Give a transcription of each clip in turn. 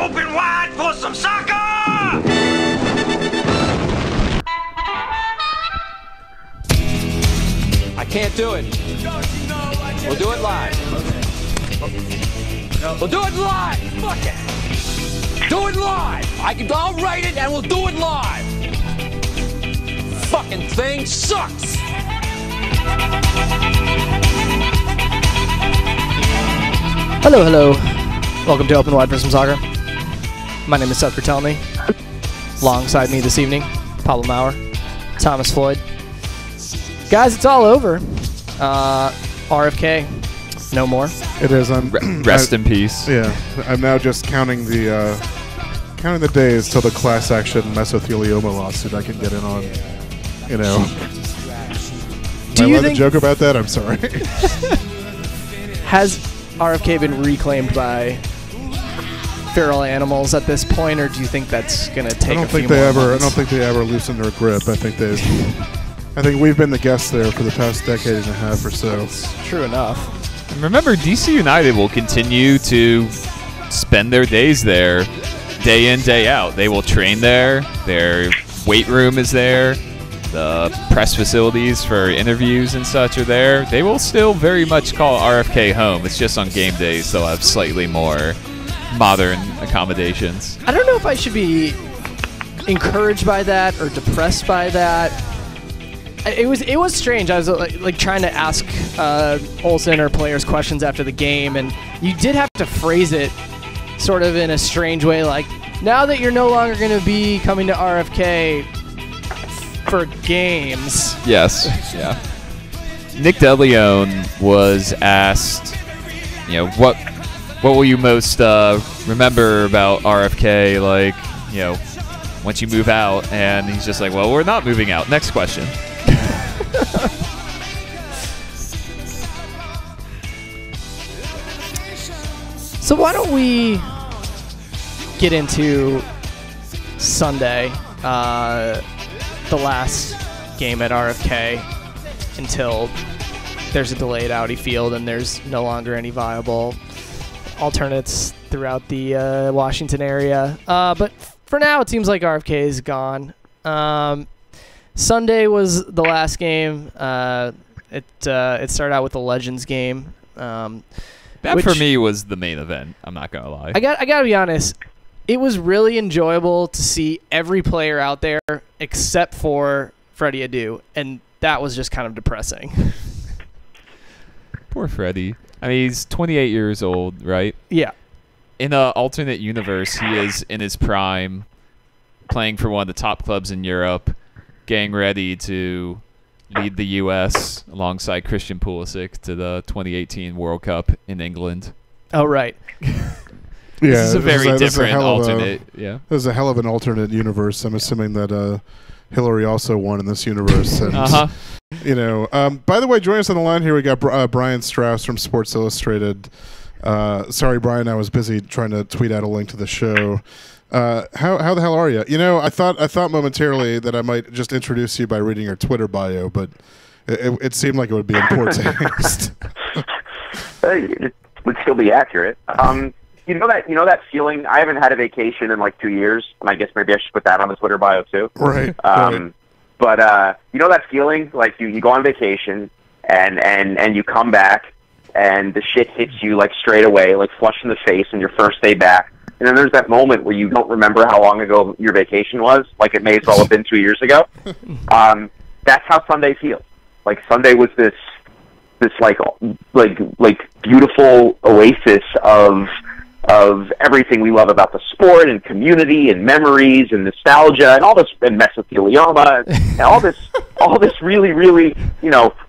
open wide for some soccer! I can't do it. We'll do it live. We'll do it live. Fuck it. Do it live. I'll write it and we'll do it live. Fucking thing sucks. Hello, hello. Welcome to Open Wide for Some Soccer. My name is Seth Bertelny. Alongside me this evening, Pablo Maurer, Thomas Floyd. Guys, it's all over. RFK, no more. It is. Rest in peace. Yeah, I'm now just counting the days till the class action mesothelioma lawsuit I can get in on. You know. Do Am I you allowed to think joke about that? I'm sorry. has RFK been reclaimed by feral animals at this point, or do you think that's gonna take a few more months? I don't think they ever loosened their grip. I think we've been the guests there for the past decade and a half or so. That's true enough. And remember, DC United will continue to spend their days there, day in, day out. They will train there. Their weight room is there. The press facilities for interviews and such are there. They will still very much call RFK home. It's just on game days they'll have slightly more modern accommodations. I don't know if I should be encouraged by that or depressed by that. It was strange. I was like trying to ask Olsen or players questions after the game, and you did have to phrase it sort of in a strange way, like, now that you're no longer going to be coming to RFK for games. Yes. Yeah. Nick DeLeon was asked, what will you most remember about RFK, like, once you move out? And he's just like, well, we're not moving out. Next question. So why don't we get into Sunday, the last game at RFK, until there's a delayed Audi field and there's no longer any viable alternates throughout the Washington area. But for now, it seems like RFK is gone. Sunday was the last game. It started out with the Legends game. That for me was the main event. I'm not gonna lie. I gotta be honest. It was really enjoyable to see every player out there except for Freddie Adu, and that was just kind of depressing. Poor Freddie. I mean, he's 28 years old, right? Yeah. In an alternate universe, he is in his prime, playing for one of the top clubs in Europe, getting ready to lead the U.S. alongside Christian Pulisic to the 2018 World Cup in England. Oh, right. Yeah, this is a very different alternate. Yeah, this is a hell of an alternate universe. I'm assuming that Hillary also won in this universe. And, by the way, joining us on the line here, we got Brian Strauss from Sports Illustrated. Sorry, Brian, I was busy trying to tweet out a link to the show. How the hell are you? I thought momentarily that I might just introduce you by reading your Twitter bio, but it seemed like it would be in poor taste. It would still be accurate. You know that feeling. I haven't had a vacation in like 2 years, and I guess maybe I should put that on the Twitter bio too. Right. But you know that feeling, like you go on vacation and you come back and the shit hits you like straight away, like flush in the face on your first day back. And then there's that moment where you don't remember how long ago your vacation was, like it may as well have been 2 years ago. That's how Sunday feels. Like Sunday was this like beautiful oasis of everything we love about the sport and community and memories and nostalgia and all this, and mesothelioma and all this really, really,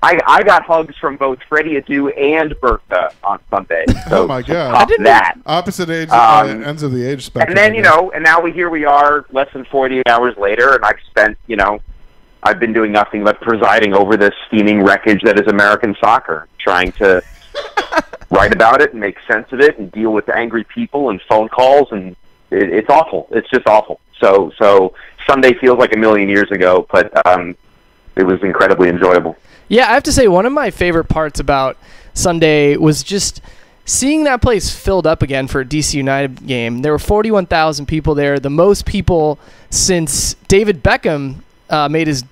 I got hugs from both Freddie Adu and Bertha on Sunday. So oh my God. That. Opposite age, ends of the age spectrum. And then, and now here we are less than 48 hours later, and I've been doing nothing but presiding over this steaming wreckage that is American soccer, trying to write about it and make sense of it and deal with angry people and phone calls, and it's awful. It's just awful. So Sunday feels like a million years ago, but it was incredibly enjoyable. Yeah, I have to say one of my favorite parts about Sunday was just seeing that place filled up again for a DC United game. There were 41,000 people there, the most people since David Beckham made his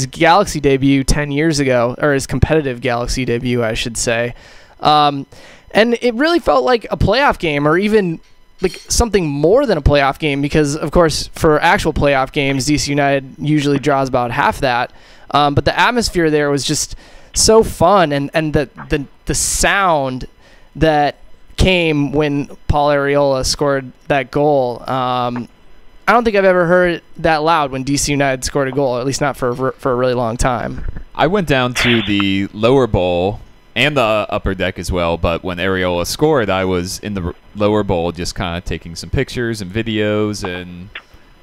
Galaxy debut 10 years ago, or his competitive Galaxy debut, I should say. And it really felt like a playoff game, or even like something more than a playoff game, because of course for actual playoff games, DC United usually draws about half that. But the atmosphere there was just so fun, and the sound that came when Paul Arriola scored that goal. I don't think I've ever heard it that loud when DC United scored a goal, at least not for a really long time. I went down to the lower bowl and the upper deck as well, but when Arriola scored, I was in the lower bowl just kind of taking some pictures and videos and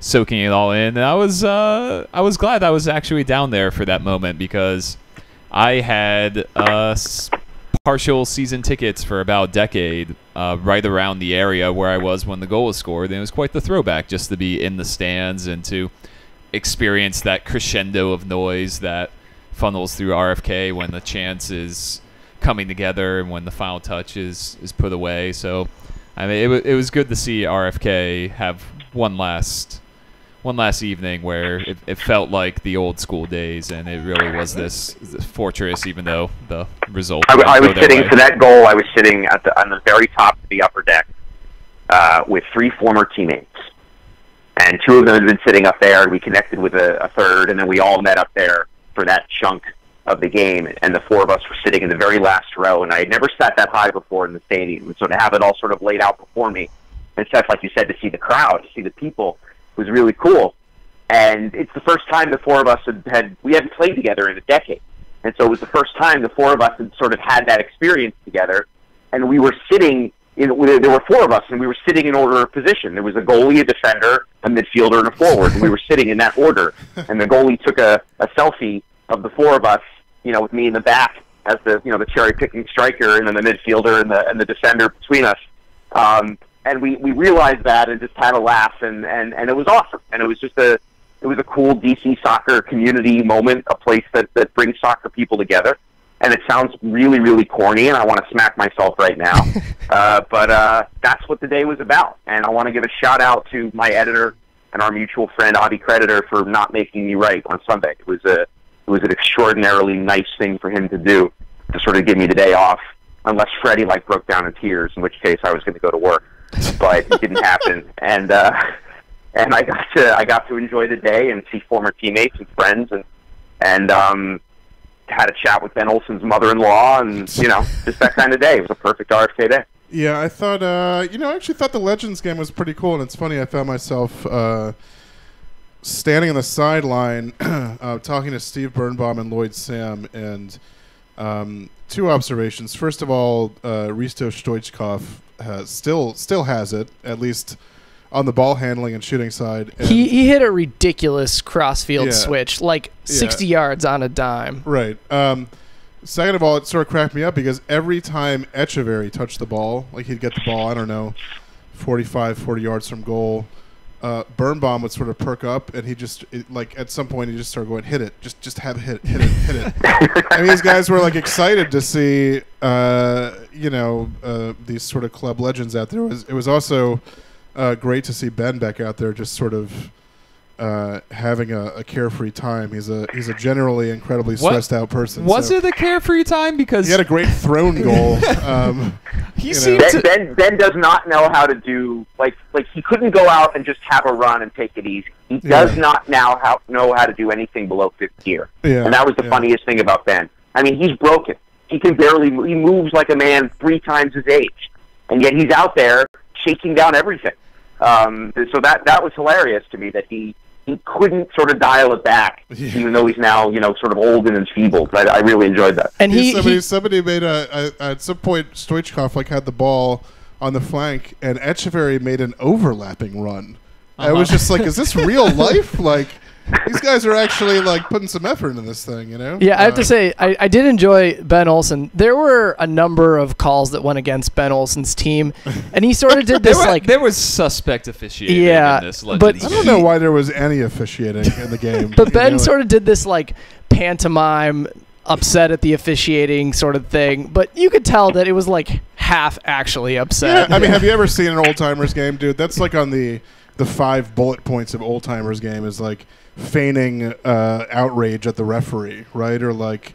soaking it all in. And I was glad I was actually down there for that moment, because I had partial season tickets for about a decade right around the area where I was when the goal was scored, and it was quite the throwback just to be in the stands and to experience that crescendo of noise that funnels through RFK when the chance is coming together and when the final touch is put away. So I mean, it was good to see RFK have one last evening where it felt like the old school days, and it really was this fortress, even though the result. I was sitting for that goal. I was sitting on the very top of the upper deck with 3 former teammates, and 2 of them had been sitting up there, and we connected with a third, and then we all met up there for that chunk of the game, and the 4 of us were sitting in the very last row, and I had never sat that high before in the stadium, and so to have it all sort of laid out before me, and stuff like you said, to see the crowd, to see the people, was really cool. And it's the first time the 4 of us we hadn't played together in a decade, and so it was the first time the 4 of us had sort of had that experience together, and we were sitting there were 4 of us, and we were sitting in order of position. There was a goalie, a defender, a midfielder, and a forward, and we were sitting in that order, and the goalie took a selfie of the 4 of us, with me in the back as the cherry-picking striker, and then the midfielder and the defender between us. And we realized that and just had a laugh, and it was awesome. And it was just a cool DC soccer community moment, a place that brings soccer people together. And it sounds really, really corny, and I want to smack myself right now. But that's what the day was about. And I want to give a shout-out to my editor and our mutual friend, Avi Creditor, for not making me write on Sunday. It was an extraordinarily nice thing for him to do, to sort of give me the day off, unless Freddie broke down in tears, in which case I was going to go to work. But it didn't happen, and I got to enjoy the day and see former teammates and friends, and had a chat with Ben Olsen's mother-in-law, and just that kind of day. It was a perfect RFK day. Yeah, I thought I actually thought the Legends game was pretty cool, and it's funny, I found myself standing on the sideline talking to Steve Birnbaum and Lloyd Sam, and 2 observations. First of all, Risto Stoichkov still has it, at least on the ball handling and shooting side. And he hit a ridiculous crossfield switch, 60 yards on a dime. Right. Second of all, it sort of cracked me up because every time Echeverry touched the ball, he'd get the ball, I don't know, 40 yards from goal, Birnbaum would sort of perk up, and he just at some point he just started going, hit it, just have hit it. I mean, these guys were excited to see these sort of club legends out there. It was also great to see Ben back out there, just sort of having a carefree time. He's a generally incredibly stressed out person. Was it a carefree time? Because he had a great thrown goal. Ben does not know how to do he couldn't go out and just have a run and take it easy. He does not know how to do anything below 5th gear. Yeah. And that was the funniest thing about Ben. I mean, he's broken. He can barely he moves like a man 3 times his age, and yet he's out there chasing down everything. So that was hilarious to me, that he couldn't sort of dial it back, even though he's now, sort of old and enfeebled. I really enjoyed that. And somebody made at some point, Stoichkov had the ball on the flank, and Echeverry made an overlapping run. I was just is this real life? These guys are actually putting some effort into this thing, Yeah, I have to say, I did enjoy Ben Olsen. There were a number of calls that went against Ben Olsen's team, and he sort of did this there was suspect officiating in this Legends but game. I don't know why there was any officiating in the game. But Ben sort of did this pantomime upset at the officiating sort of thing, but you could tell that it was like half actually upset. Yeah, I mean, have you ever seen an Old Timers game, dude? That's like on the 5 bullet points of Old Timers game is like feigning outrage at the referee, right? Or like,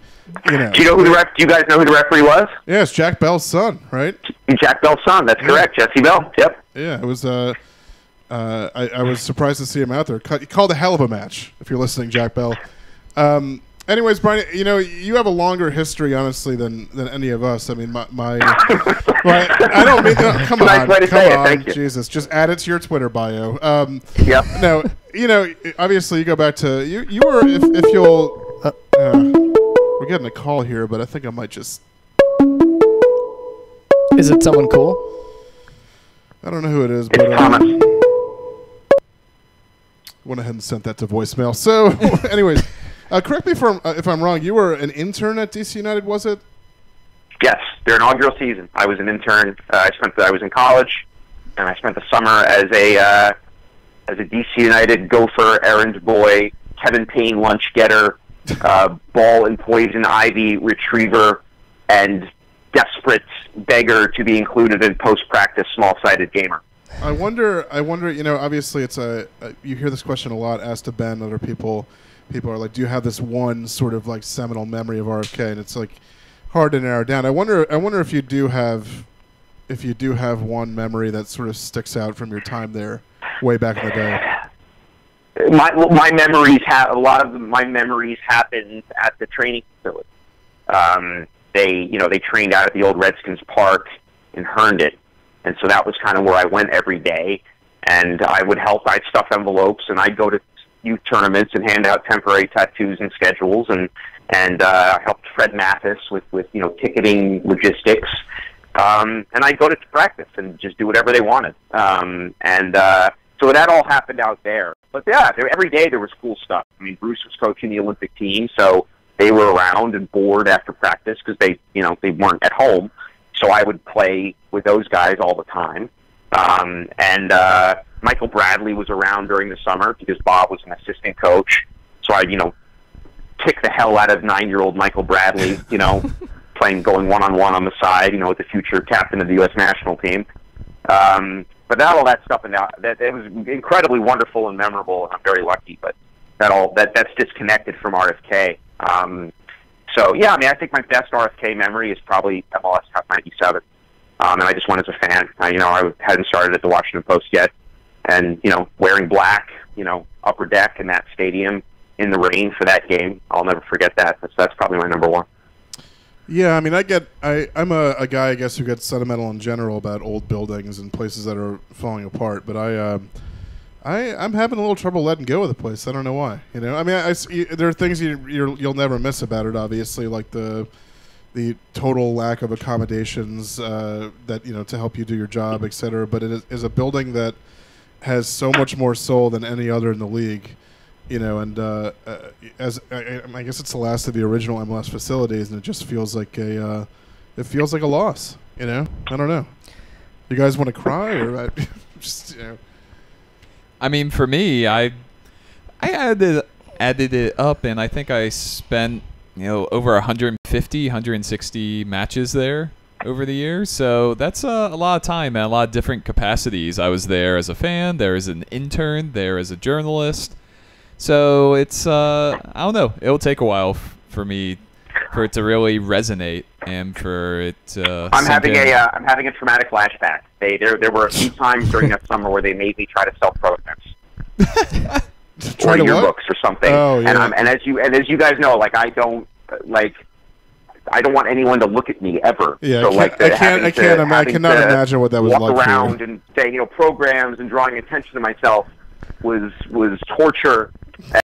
you know. Do you guys know who the referee was? Yeah, it's Jack Bell's son, right? Jack Bell's son. That's correct. Jesse Bell. Yep. Yeah, it was. I was surprised to see him out there. He called a hell of a match. If you're listening, Jack Bell. Anyways, Brian, you know, you have a longer history, honestly, than any of us. I mean, my I don't mean. Come on, nice way to say it. Thank you. Jesus, just add it to your Twitter bio. Yep. No, you know, obviously, you go back to you were if you'll. We're getting a call here, but I think I might just. Is it someone cool? I don't know who it is, It's but Thomas. went ahead and sent that to voicemail. So, anyways. Correct me if I'm wrong. You were an intern at DC United, was it? Yes, their inaugural season. I was an intern. I was in college, and I spent the summer as a DC United gopher, errand boy, Kevin Payne lunch getter, ball and poison ivy retriever, and desperate beggar to be included in post-practice small-sided gamer. I wonder. You know, obviously, it's you hear this question a lot asked to Ben, other people. People are like, do you have this one sort of like seminal memory of RFK? And it's like hard to narrow down. I wonder if you do have one memory that sort of sticks out from your time there way back in the day. My memories have a lot of my memories happened at the training facility. They trained out at the old Redskins Park in Herndon, and so that was kind of where I went every day. And I would help. I'd stuff envelopes, and I'd go to youth tournaments and hand out temporary tattoos and schedules, and helped Fred Mathis with ticketing logistics, and I'd go to practice and just do whatever they wanted, so that all happened out there. But yeah, every day there was cool stuff. I mean, Bruce was coaching the Olympic team, so they were around and bored after practice because they weren't at home, so I would play with those guys all the time, Michael Bradley was around during the summer because Bob was an assistant coach. So I, kick the hell out of 9-year-old Michael Bradley, going one-on-one on the side, with the future captain of the U.S. national team. But all that stuff, and that it was incredibly wonderful and memorable, and I'm very lucky. But that's disconnected from RFK. So yeah, I mean, I think my best RFK memory is probably MLS Cup '97, and I just went as a fan. I hadn't started at the Washington Post yet. And, wearing black, upper deck in that stadium in the rain for that game, I'll never forget that. That's probably my number one. Yeah, I mean, I'm a guy, I guess, who gets sentimental in general about old buildings and places that are falling apart. But I'm having a little trouble letting go of the place. I don't know why. I mean, there are things you'll never miss about it, obviously, like the total lack of accommodations that, to help you do your job, et cetera. But it is a building that has so much more soul than any other in the league, and as I guess it's the last of the original MLS facilities, and it just feels like a loss. I don't know. You guys want to cry or just I mean, for me, I added it up, and I think I spent over 150, 160 matches there over the years, so that's a lot of time and a lot of different capacities. I was there as a fan, there as an intern, there as a journalist. So it's I don't know. It'll take a while for it to really resonate and for it to. I'm having a traumatic flashback. There were a few times during that summer where they made me try to sell programs. Or yearbooks or something. Oh, yeah. And as you guys know, I don't want anyone to look at me ever. Yeah, so I cannot imagine what that was like. Walk around and say, programs and drawing attention to myself was torture,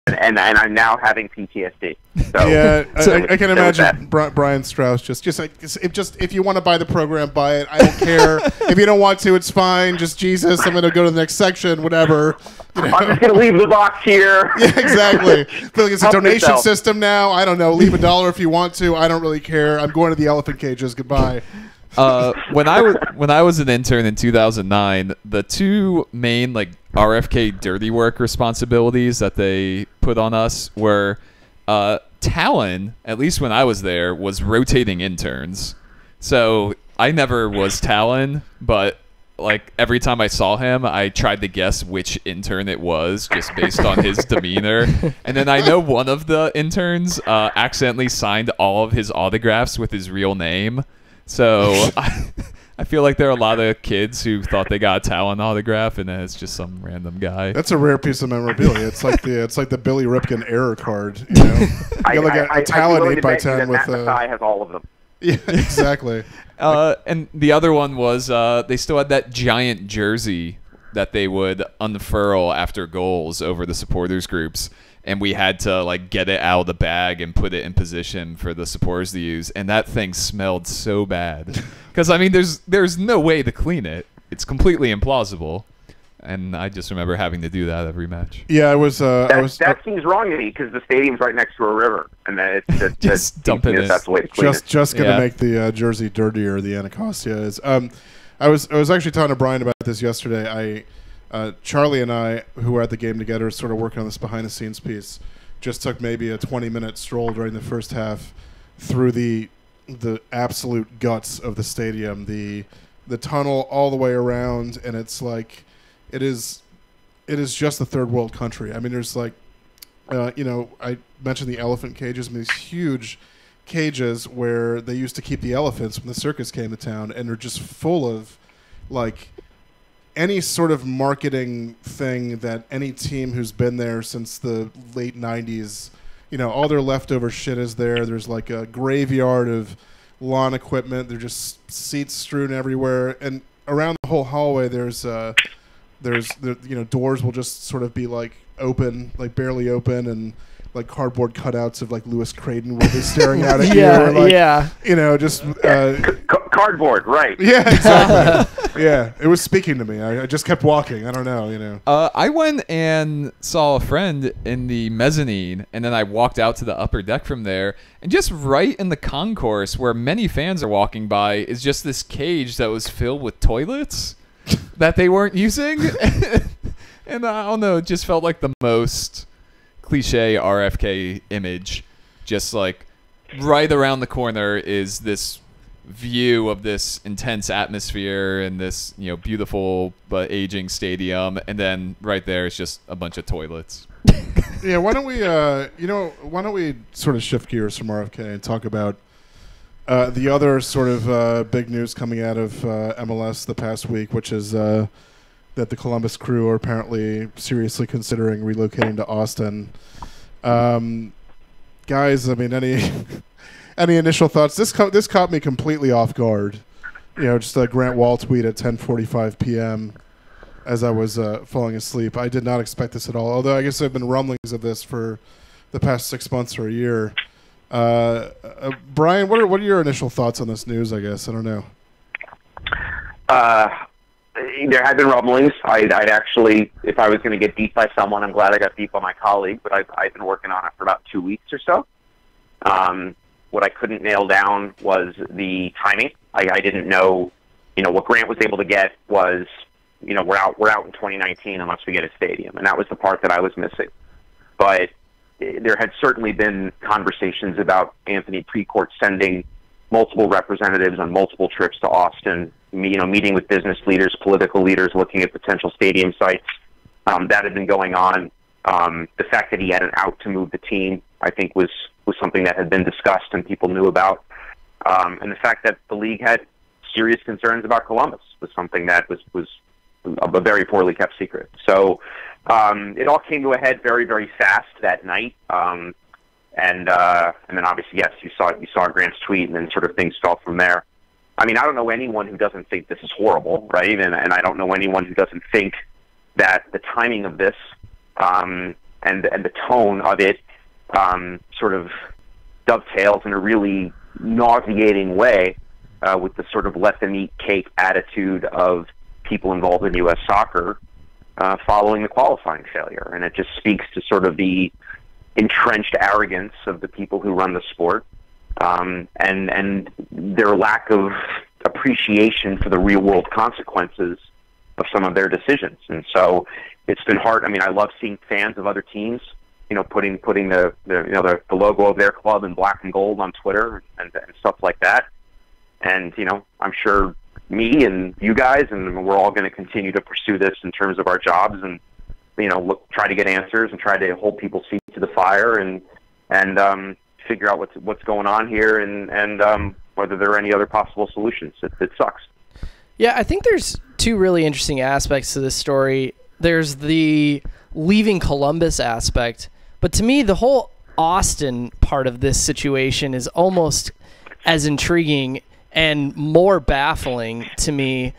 and I'm now having PTSD. So, yeah, I can imagine Brian Strauss just if you want to buy the program, buy it. I don't care. If you don't want to, it's fine. Just Jesus, I'm going to go to the next section, whatever. I'm just going to leave the box here. Yeah, exactly. I feel like it's a donation system now. I don't know. Leave $1 if you want to. I don't really care. I'm going to the elephant cages. Goodbye. When I was an intern in 2009, the two main RFK dirty work responsibilities that they put on us were Talon, at least when I was there, was rotating interns. So I never was Talon, but like every time I saw him, I tried to guess which intern it was just based on his demeanor. And then I know one of the interns accidentally signed all of his autographs with his real name. So I feel like there are a lot of kids who thought they got a Talon autograph, and then it's just some random guy. That's a rare piece of memorabilia. It's like the Billy Ripken error card. You know, you got like a Talon 8x10 with Matt has all of them. Yeah, exactly. And the other one was they still had that giant jersey that they would unfurl after goals over the supporters groups, and we had to like get it out of the bag and put it in position for the supporters to use, and that thing smelled so bad because I mean there's no way to clean it. It's completely implausible. And I just remember having to do that every match. Yeah, that seems wrong to me because the stadium's right next to a river, and that just dump it in. That's the way to clean it. Just gonna make the jersey dirtier. The Anacostia is. I was actually talking to Brian about this yesterday. Charlie and I, who were at the game together, sort of working on this behind the scenes piece, just took maybe a 20-minute stroll during the first half through the absolute guts of the stadium, the tunnel all the way around, and it's like. It is just a third world country. I mean, there's like, I mentioned the elephant cages. I mean, these huge cages where they used to keep the elephants when the circus came to town, and they're just full of, like, any sort of marketing thing that any team who's been there since the late 90s, all their leftover shit is there. There's like a graveyard of lawn equipment. There's just seats strewn everywhere. And around the whole hallway, there's doors will just sort of be like open, like barely open, and like cardboard cutouts of like Lewis Creighton will be staring out at you. Just cardboard, right? Yeah, exactly. Yeah, it was speaking to me. I just kept walking. I don't know, I went and saw a friend in the mezzanine, and then I walked out to the upper deck from there, and just right in the concourse where many fans are walking by is just this cage that was filled with toilets that they weren't using. And I don't know, it just felt like the most cliche RFK image. Just like right around the corner is this view of this intense atmosphere and this beautiful but aging stadium, and then right there is just a bunch of toilets. Yeah, why don't we sort of shift gears from RFK and talk about the other sort of big news coming out of MLS the past week, which is that the Columbus Crew are apparently seriously considering relocating to Austin. Guys, I mean, any initial thoughts? This caught me completely off guard. Just a Grant Wall tweet at 10:45 p.m. as I was falling asleep. I did not expect this at all, although I guess there have been rumblings of this for the past 6 months or a year. Brian, what are your initial thoughts on this news? I guess I don't know. There had been rumblings. I'd actually, if I was going to get beat by someone, I'm glad I got beat by my colleague. But I've been working on it for about 2 weeks or so. What I couldn't nail down was the timing. I didn't know. What Grant was able to get was, we're out in 2019 unless we get a stadium, and that was the part that I was missing. But there had certainly been conversations about Anthony Precourt sending multiple representatives on multiple trips to Austin, meeting with business leaders, political leaders, looking at potential stadium sites. That had been going on. The fact that he had an out to move the team, I think, was something that had been discussed and people knew about. And the fact that the league had serious concerns about Columbus was something that was a very poorly kept secret. So it all came to a head very, very fast that night. And then obviously, yes, you saw Grant's tweet, and then sort of things fell from there. I mean, I don't know anyone who doesn't think this is horrible, right? And I don't know anyone who doesn't think that the timing of this and the tone of it sort of dovetails in a really nauseating way with the sort of let them eat cake attitude of people involved in U.S. soccer following the qualifying failure. And it just speaks to sort of the entrenched arrogance of the people who run the sport and their lack of appreciation for the real-world consequences of some of their decisions. And so it's been hard. I mean, I love seeing fans of other teams putting the logo of their club in black and gold on Twitter and stuff like that. And I'm sure me and you guys, and we're all going to continue to pursue this in terms of our jobs, and try to get answers and try to hold people's feet to the fire and figure out what's going on here and whether there are any other possible solutions. It sucks. Yeah, I think there's two really interesting aspects to this story. There's the leaving Columbus aspect, but to me, the whole Austin part of this situation is almost as intriguing and more baffling to me.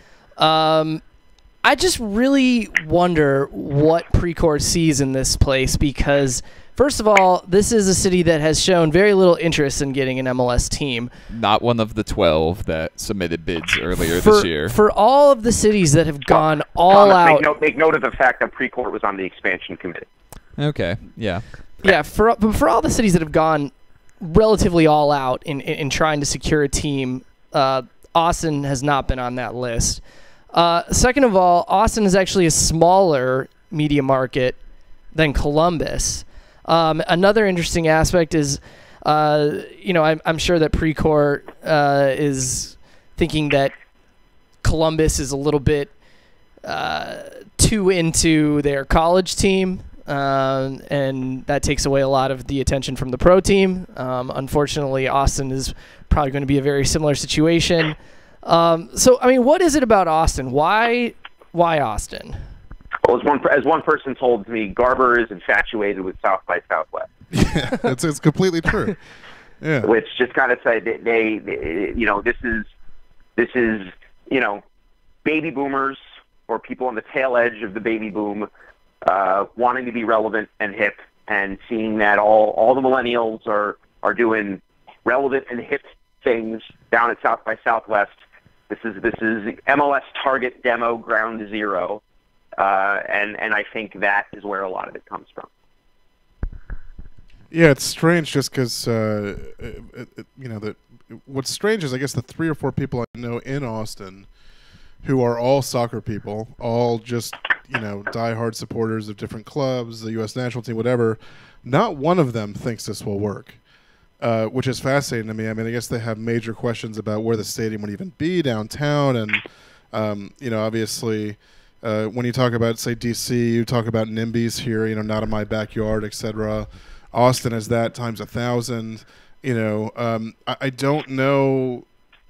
I just really wonder what Precourt sees in this place because, first of all, this is a city that has shown very little interest in getting an MLS team. Not one of the 12 that submitted bids earlier this year. For all of the cities that have gone all out... Make note of the fact that Precourt was on the expansion committee. Okay, yeah. Yeah, for all the cities that have gone relatively all out in trying to secure a team, Austin has not been on that list. Second of all, Austin is actually a smaller media market than Columbus. Another interesting aspect is, I'm sure that Precourt is thinking that Columbus is a little bit too into their college team, and that takes away a lot of the attention from the pro team. Unfortunately, Austin is probably going to be a very similar situation. What is it about Austin? Why Austin? Well, as one person told me, Garber is infatuated with South by Southwest. Yeah, it's completely true. Yeah, which just kind of say this is baby boomers or people on the tail edge of the baby boom wanting to be relevant and hip, and seeing that all the millennials are doing relevant and hip things down at South by Southwest. This is MLS target demo ground zero, and I think that is where a lot of it comes from. Yeah, it's strange just because what's strange is I guess the 3 or 4 people I know in Austin who are all soccer people, all just diehard supporters of different clubs, the U.S. national team, whatever. Not one of them thinks this will work. Which is fascinating to me. I mean, I guess they have major questions about where the stadium would even be downtown, and obviously, when you talk about, say, D.C., you talk about NIMBYs here, not in my backyard, etc. Austin is that times 1,000. I don't know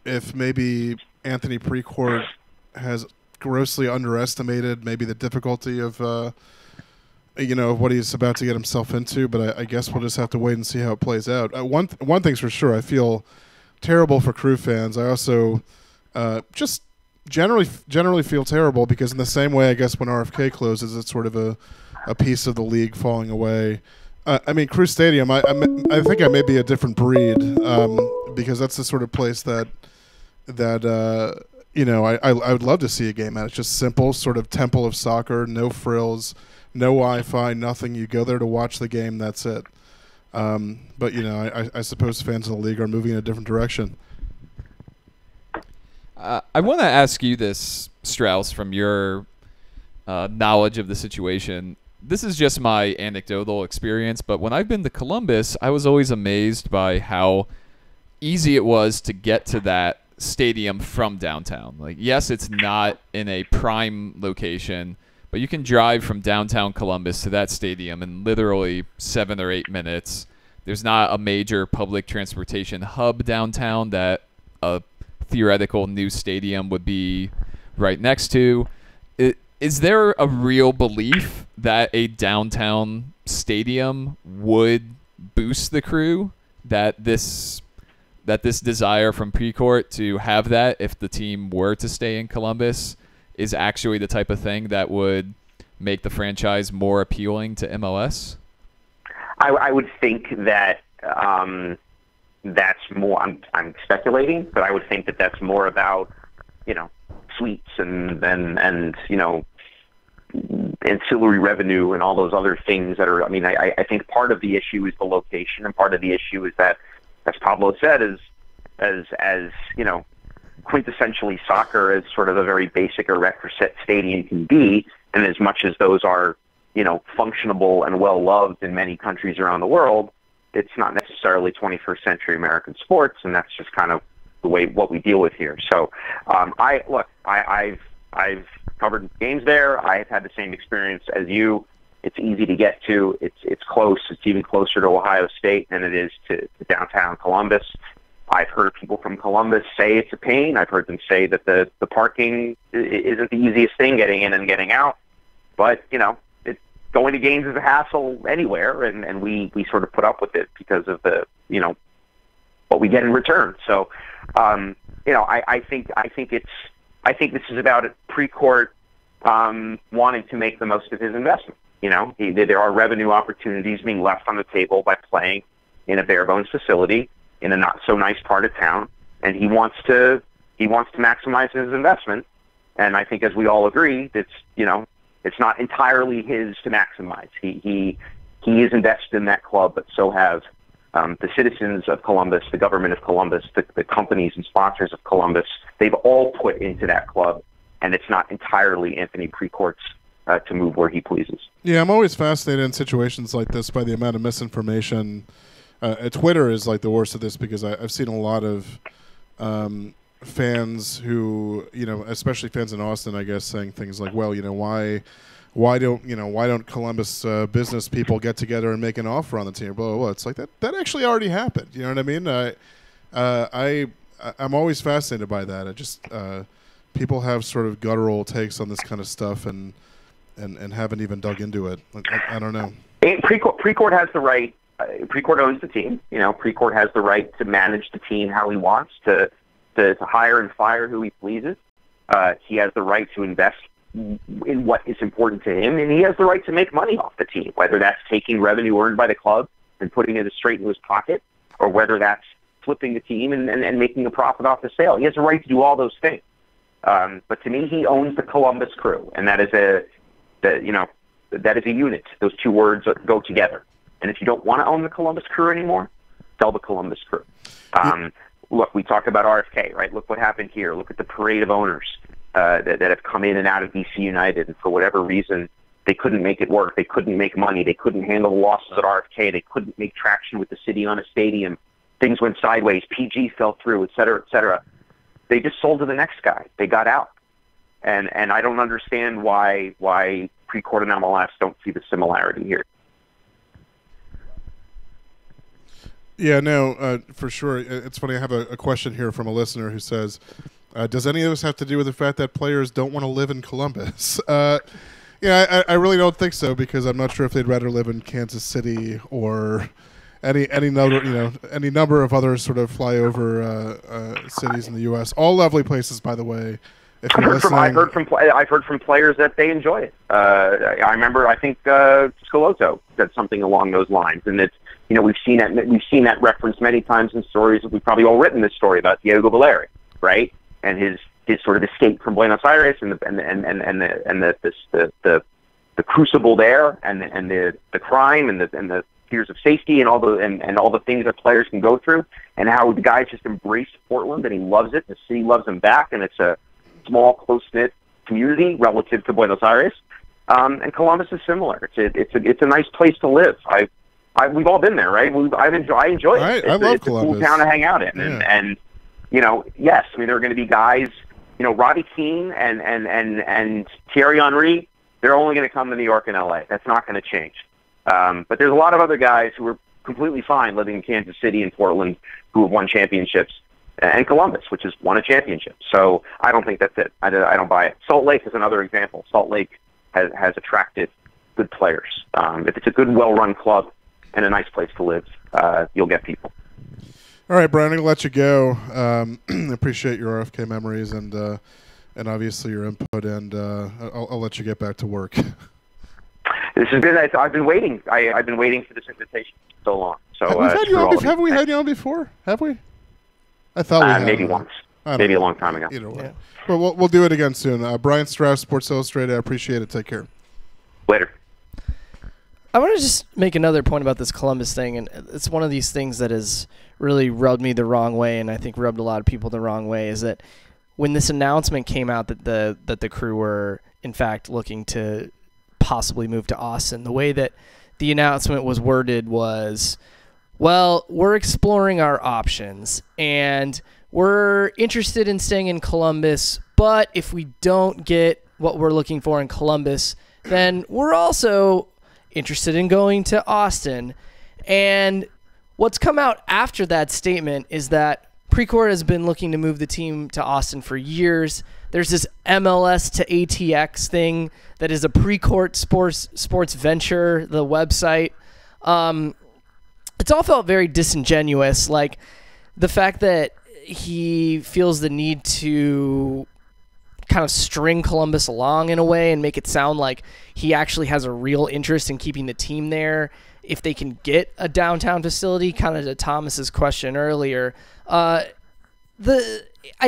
if maybe Anthony Precourt has grossly underestimated maybe the difficulty of what he's about to get himself into, but I guess we'll just have to wait and see how it plays out. One thing's for sure, I feel terrible for Crew fans. I also just generally feel terrible because in the same way, I guess when RFK closes, it's sort of a piece of the league falling away. Crew Stadium, I think I may be a different breed because that's the sort of place that I would love to see a game at. It's just simple, sort of temple of soccer, no frills, no Wi-Fi, nothing. You go there to watch the game. That's it. But I suppose fans in the league are moving in a different direction. I want to ask you this, Strauss, from your knowledge of the situation. This is just my anecdotal experience, but when I've been to Columbus, I was always amazed by how easy it was to get to that stadium from downtown. Like, yes, it's not in a prime location, but you can drive from downtown Columbus to that stadium in literally 7 or 8 minutes. There's not a major public transportation hub downtown that a theoretical new stadium would be right next to. Is there a real belief that a downtown stadium would boost the Crew? That this desire from Precourt to have that, if the team were to stay in Columbus, is actually the type of thing that would make the franchise more appealing to MLS? I would think that that's more. I'm speculating, but I would think that that's more about suites and ancillary revenue and all those other things that are. I think part of the issue is the location, and part of the issue is that, as Pablo said, as quintessentially soccer as sort of a very basic or requisite stadium can be, and as much as those are functionable and well loved in many countries around the world, it's not necessarily 21st century American sports, and that's just kind of the way what we deal with here. So, I've covered games there. I've had the same experience as you. It's easy to get to. It's close. It's even closer to Ohio State than it is to downtown Columbus. I've heard people from Columbus say it's a pain. I've heard them say that the parking isn't the easiest thing, getting in and getting out. But, going to games is a hassle anywhere, and we sort of put up with it because of the, what we get in return. So, I think this is about Precourt wanting to make the most of his investment. There are revenue opportunities being left on the table by playing in a bare bones facility in a not so nice part of town, and he wants to maximize his investment. And I think, as we all agree, it's not entirely his to maximize. He is invested in that club, but so have the citizens of Columbus, the government of Columbus, the companies and sponsors of Columbus. They've all put into that club, and it's not entirely Anthony Precourt's to move where he pleases. Yeah, I'm always fascinated in situations like this by the amount of misinformation. Twitter is like the worst of this, because I've seen a lot of fans who, especially fans in Austin, I guess, saying things like, well, why don't Columbus business people get together and make an offer on the team? Blah, blah, blah. It's like that actually already happened. You know what I mean? I'm always fascinated by that. I just people have sort of guttural takes on this kind of stuff and haven't even dug into it. I don't know. Precourt has the right. Precourt owns the team. Precourt has the right to manage the team how he wants, to hire and fire who he pleases. He has the right to invest in what is important to him, and he has the right to make money off the team, whether that's taking revenue earned by the club and putting it straight into his pocket, or whether that's flipping the team and making a profit off the sale. He has a right to do all those things. But to me, he owns the Columbus Crew, and that is a unit. Those two words go together. And if you don't want to own the Columbus Crew anymore, sell the Columbus Crew. Look, we talked about RFK, right? Look what happened here. Look at the parade of owners that have come in and out of DC United, and for whatever reason, they couldn't make it work. They couldn't make money. They couldn't handle the losses at RFK. They couldn't make traction with the city on a stadium. Things went sideways. PG fell through, et cetera, et cetera. They just sold to the next guy. They got out. And I don't understand why Precourt and MLS don't see the similarity here. Yeah, no, for sure. It's funny. I have a question here from a listener who says, does any of this have to do with the fact that players don't want to live in Columbus? Yeah, I really don't think so, because I'm not sure if they'd rather live in Kansas City or any number of other sort of flyover cities in the U.S. All lovely places, by the way. I've heard from players that they enjoy it. I remember, I think Schelotto said something along those lines, and it's, we've seen that reference many times in stories. We've probably all written this story about Diego Valeri, right? And his sort of escape from Buenos Aires and the crucible there, and the crime and the fears of safety and all the things that players can go through, and how the guy just embraced Portland and he loves it. The city loves him back, and it's a small, close-knit community relative to Buenos Aires. And Columbus is similar. It's a nice place to live. We've all been there, right? I enjoy it. Right. I love Columbus. It's a cool town to hang out in, yeah. and yes, I mean, there are going to be guys, Robbie Keane and Thierry Henry. They're only going to come to New York and LA. That's not going to change. But there's a lot of other guys who are completely fine living in Kansas City and Portland who have won championships, and Columbus, which has won a championship. So I don't think that's it. I don't buy it. Salt Lake is another example. Salt Lake has attracted good players. If it's a good, well-run club and a nice place to live, you'll get people. All right, Brian, I'm going to let you go. Appreciate your RFK memories and obviously your input, and I'll let you get back to work. This has been. I've been waiting. I've been waiting for this invitation so long. So have we had you on before? Have we? I thought we had. Maybe once. Maybe a long time ago. Either way. Yeah. Well, we'll do it again soon. Brian Strauss, Sports Illustrated. I appreciate it. Take care. Later. I want to just make another point about this Columbus thing, and it's one of these things that has really rubbed me the wrong way, and I think rubbed a lot of people the wrong way, is that when this announcement came out that the crew were, in fact, looking to possibly move to Austin. The way that the announcement was worded was, well, we're exploring our options, and we're interested in staying in Columbus, but if we don't get what we're looking for in Columbus, then we're also interested in going to Austin. And what's come out after that statement is that Precourt has been looking to move the team to Austin for years. There's this MLS to ATX thing that is a Precourt sports venture, the website. It's all felt very disingenuous. Like the fact that he feels the need to kind of string Columbus along in a way and make it sound like he actually has a real interest in keeping the team there if they can get a downtown facility, kind of to Thomas's question earlier. I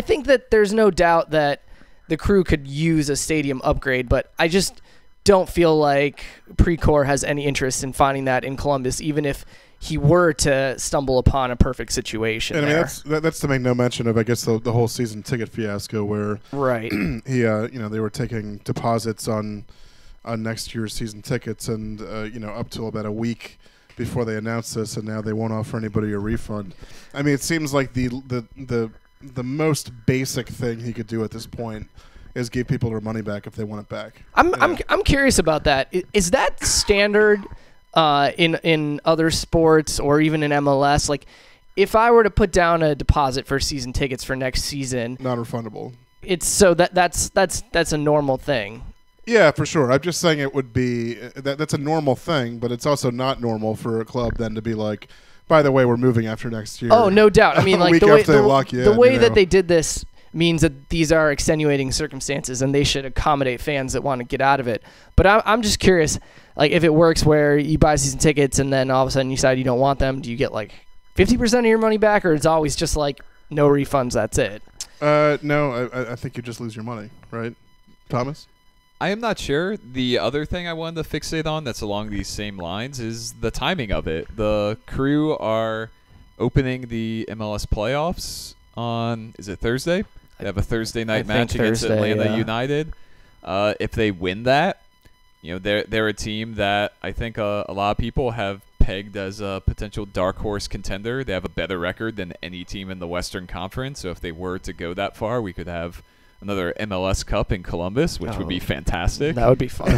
think that there's no doubt that the Crew could use a stadium upgrade, but I just don't feel like Precourt has any interest in finding that in Columbus, even if he were to stumble upon a perfect situation. And I mean, that's to make no mention of, I guess, the whole season ticket fiasco where right. he, they were taking deposits on next year's season tickets, and up till about a week before they announced this, and now they won't offer anybody a refund. I mean, it seems like the most basic thing he could do at this point is give people their money back if they want it back. I'm curious about that. Is that standard in other sports or even in MLS? Like, if I were to put down a deposit for season tickets for next season, non-refundable. It's so that's a normal thing. Yeah, for sure. I'm just saying it would be that's a normal thing, but it's also not normal for a club then to be like, by the way, we're moving after next year. Oh, no doubt. I mean, like the way that they did this means that these are extenuating circumstances and they should accommodate fans that want to get out of it. But I'm just curious, like, if it works where you buy season tickets and then all of a sudden you decide you don't want them, do you get like 50% of your money back, or it's always just like no refunds, that's it? No, I think you just lose your money, right, Thomas? I am not sure. The other thing I wanted to fixate on that's along these same lines is the timing of it. The Crew are opening the MLS playoffs on, is it Thursday? They have a Thursday night match against Atlanta United. If they win that, they're a team that I think a lot of people have pegged as a potential dark horse contender. They have a better record than any team in the Western Conference. So if they were to go that far, we could have another MLS Cup in Columbus, which would be fantastic. That would be fun.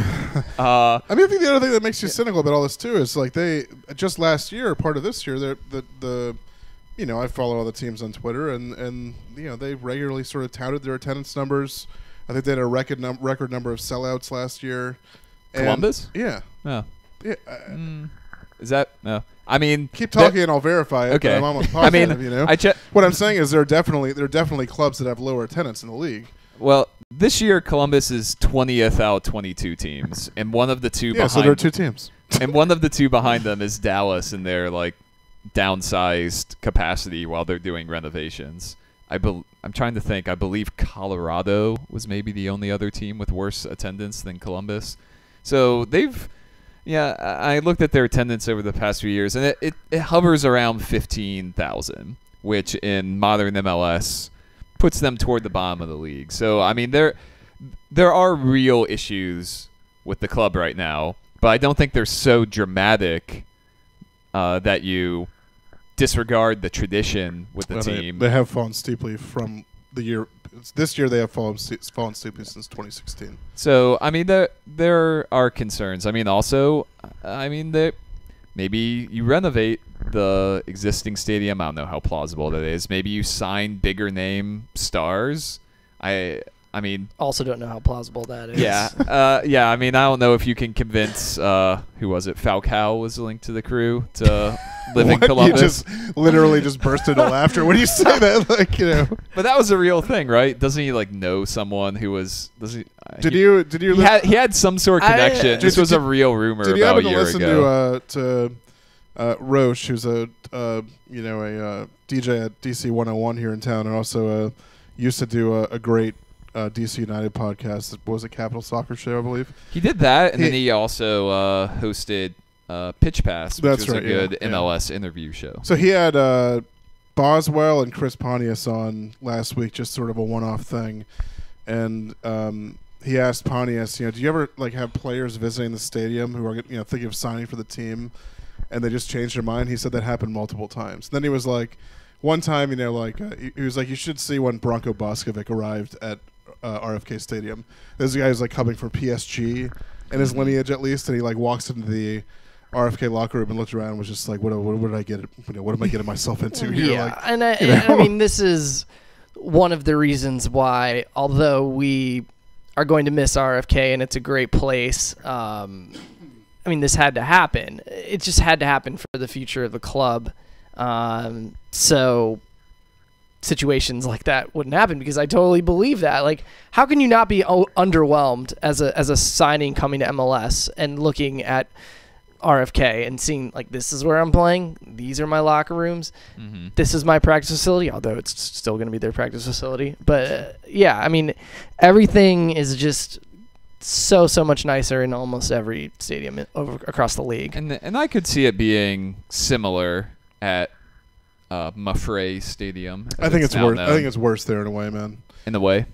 I mean, I think the other thing that makes you cynical about all this too is like they just last year, part of this year, I follow all the teams on Twitter, and they regularly sort of touted their attendance numbers. I think they had a record number of sellouts last year. Columbus? Yeah. Oh. Yeah. Is that no? I mean, keep talking and I'll verify it. Okay. But I'm almost positive. I mean, what I'm saying is there are definitely clubs that have lower attendance in the league. Well, this year Columbus is 20th out of 22 teams, and one of the two behind. So there are two teams, and one of the two behind them is Dallas, and they're like downsized capacity while they're doing renovations. I'm trying to think. I believe Colorado was maybe the only other team with worse attendance than Columbus. So they've. Yeah, I looked at their attendance over the past few years, and it hovers around 15,000, which in modern MLS puts them toward the bottom of the league. So, I mean, there are real issues with the club right now, but I don't think they're so dramatic that you disregard the tradition with the team. They have fallen steeply from the year. This year they have fallen steeply since 2016. So, I mean, there are concerns. I mean, also, maybe you renovate the existing stadium. I don't know how plausible that is. Maybe you sign bigger name stars. I mean, also don't know how plausible that is. Yeah, yeah. I mean, I don't know if you can convince who was it? Falcao was linked to the Crew to live in Columbus. You just literally just burst into laughter when you say that, But that was a real thing, right? Doesn't he know someone who was? Did you? He had some sort of connection. This was a real rumor about a year ago. Did you happen to listen to Roche, who's a DJ at DC 101 here in town, and also used to do a great DC United podcast. What was it, Capital Soccer Show, I believe? He did that, and then he also hosted Pitch Pass, which was a good MLS interview show. So he had Boswell and Chris Pontius on last week, just sort of a one-off thing. And he asked Pontius, do you ever like have players visiting the stadium who are thinking of signing for the team, and they just change their mind? He said that happened multiple times. Then he was like, one time, he was like, you should see when Branko Boskovic arrived at RFK Stadium. This guy is like coming from PSG in his lineage at least, and he like walks into the RFK locker room and looked around and was just like, what did I get? What am I getting myself into here? Yeah, like, and I mean, this is one of the reasons why, although we are going to miss RFK and it's a great place, I mean, this had to happen. It just had to happen for the future of the club. So situations like that wouldn't happen, because I totally believe that. Like, how can you not be underwhelmed as a signing coming to MLS and looking at RFK and seeing, like, this is where I'm playing, these are my locker rooms, this is my practice facility, although it's still going to be their practice facility. But yeah, I mean, everything is just so much nicer in almost every stadium across the league. And I could see it being similar at Mafre Stadium. I think it's worse. I think it's worse there in a way, man. In a way?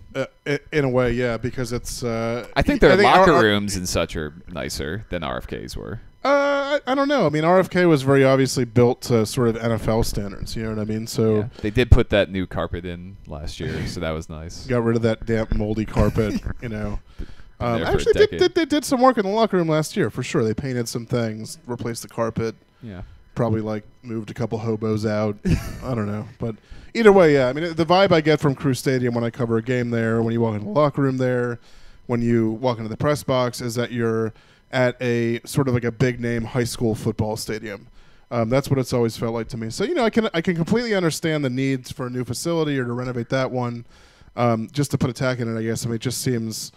In a way, yeah, because it's. I think their locker rooms and such are nicer than RFK's were. I don't know. I mean, RFK was very obviously built to sort of NFL standards. You know what I mean? So yeah. They did put that new carpet in last year, so that was nice. Got rid of that damp, moldy carpet. Actually, they did some work in the locker room last year for sure. They painted some things, replaced the carpet. Yeah. Probably like moved a couple hobos out. I don't know, but either way, yeah. I mean, the vibe I get from Crew Stadium when I cover a game there, when you walk into the locker room there, when you walk into the press box, is that you're at a sort of like a big name high school football stadium. That's what it's always felt like to me. So I can completely understand the needs for a new facility or to renovate that one, just to put a tack in it. I guess. I mean, it just seems.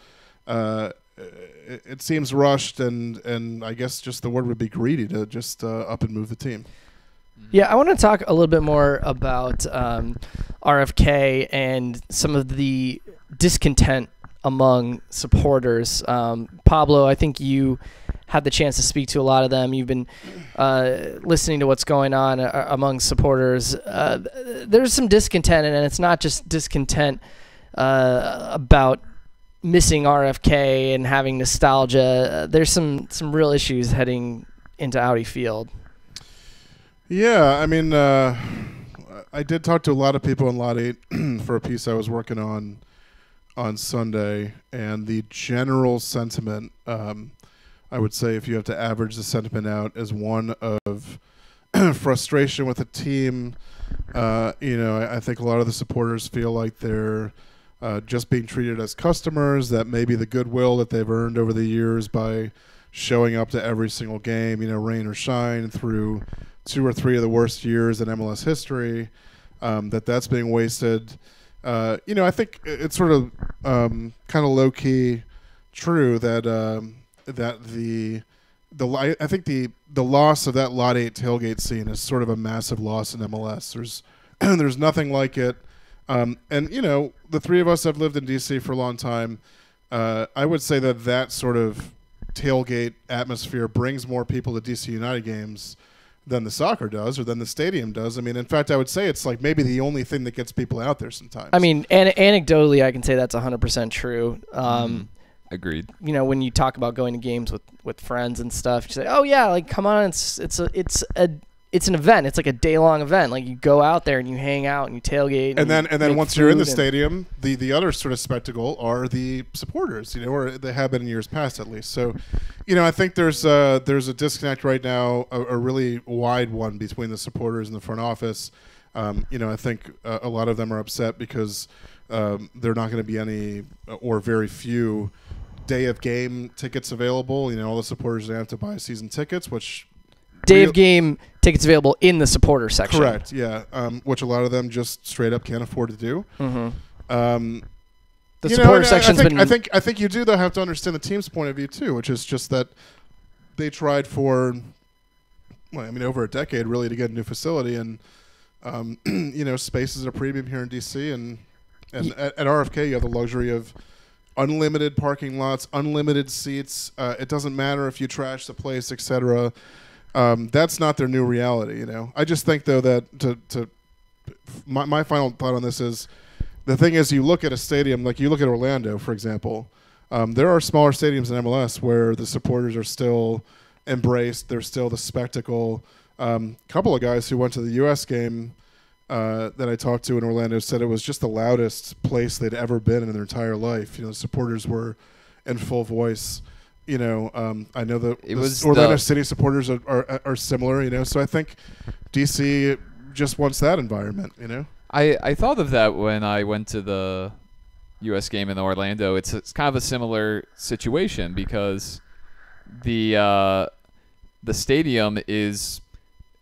It seems rushed, and I guess just the word would be greedy to just up and move the team. Yeah, I want to talk a little bit more about RFK and some of the discontent among supporters. Pablo, I think you had the chance to speak to a lot of them. You've been listening to what's going on among supporters. There's some discontent, and it's not just discontent about missing RFK and having nostalgia. There's some real issues heading into Audi Field. Yeah, I mean, I did talk to a lot of people in Lot 8 for a piece I was working on Sunday, and the general sentiment, I would say if you have to average the sentiment out, is one of frustration with the team. I think a lot of the supporters feel like they're just being treated as customers, that maybe the goodwill that they've earned over the years by showing up to every single game, rain or shine, through 2 or 3 of the worst years in MLS history, that's being wasted. I think it's sort of kind of low-key true that I think the loss of that Lot 8 tailgate scene is sort of a massive loss in MLS. There's nothing like it. The 3 of us have lived in DC for a long time. I would say that sort of tailgate atmosphere brings more people to DC United games than the soccer does, or than the stadium does. I mean, in fact, I would say it's like maybe the only thing that gets people out there sometimes. I mean, anecdotally, I can say that's 100% true. Agreed. When you talk about going to games with friends and stuff, you say, "Oh yeah, like come on, it's an event. It's like a day-long event. Like you go out there and you hang out and you tailgate. And then once you're in the stadium, the other sort of spectacle are the supporters, or they have been in years past at least. So, I think there's a disconnect right now, a really wide one between the supporters and the front office. I think a lot of them are upset because there are not going to be any or very few day of game tickets available. All the supporters have to buy season tickets, which day of game tickets available in the supporter section. Correct, yeah, which a lot of them just straight up can't afford to do. Mm-hmm. The supporter section's been. I think you do though have to understand the team's point of view too, which is just that they tried for, over a decade really to get a new facility, and space is a premium here in DC, and at RFK you have the luxury of unlimited parking lots, unlimited seats. It doesn't matter if you trash the place, etc. That's not their new reality, I just think, though, that my final thought on this is, the thing is, you look at a stadium, like you look at Orlando, for example, There are smaller stadiums in MLS where the supporters are still embraced. There's still the spectacle. Couple of guys who went to the U.S. game that I talked to in Orlando said it was just the loudest place they'd ever been in their entire life. The supporters were in full voice. I know the Orlando City supporters are similar. So I think DC just wants that environment. I thought of that when I went to the U.S. game in Orlando. It's kind of a similar situation because the stadium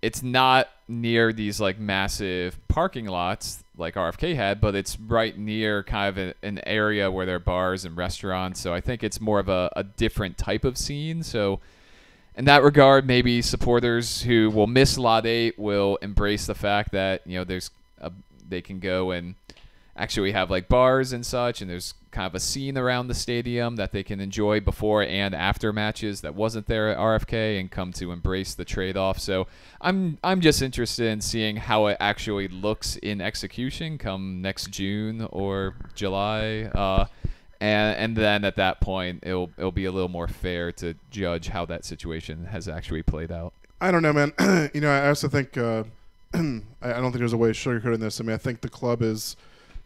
it's not near these like massive parking lots like RFK had, but it's right near kind of an area where there are bars and restaurants. So I think it's more of a different type of scene. So in that regard, maybe supporters who will miss Lot 8 will embrace the fact that they can go and actually have like bars and such, and there's kind of a scene around the stadium that they can enjoy before and after matches that wasn't there at RFK, and come to embrace the trade-off. So I'm just interested in seeing how it actually looks in execution come next June or July, and then at that point it'll be a little more fair to judge how that situation has actually played out. I don't know, man. I also think I don't think there's a way of sugarcoating this. I think the club is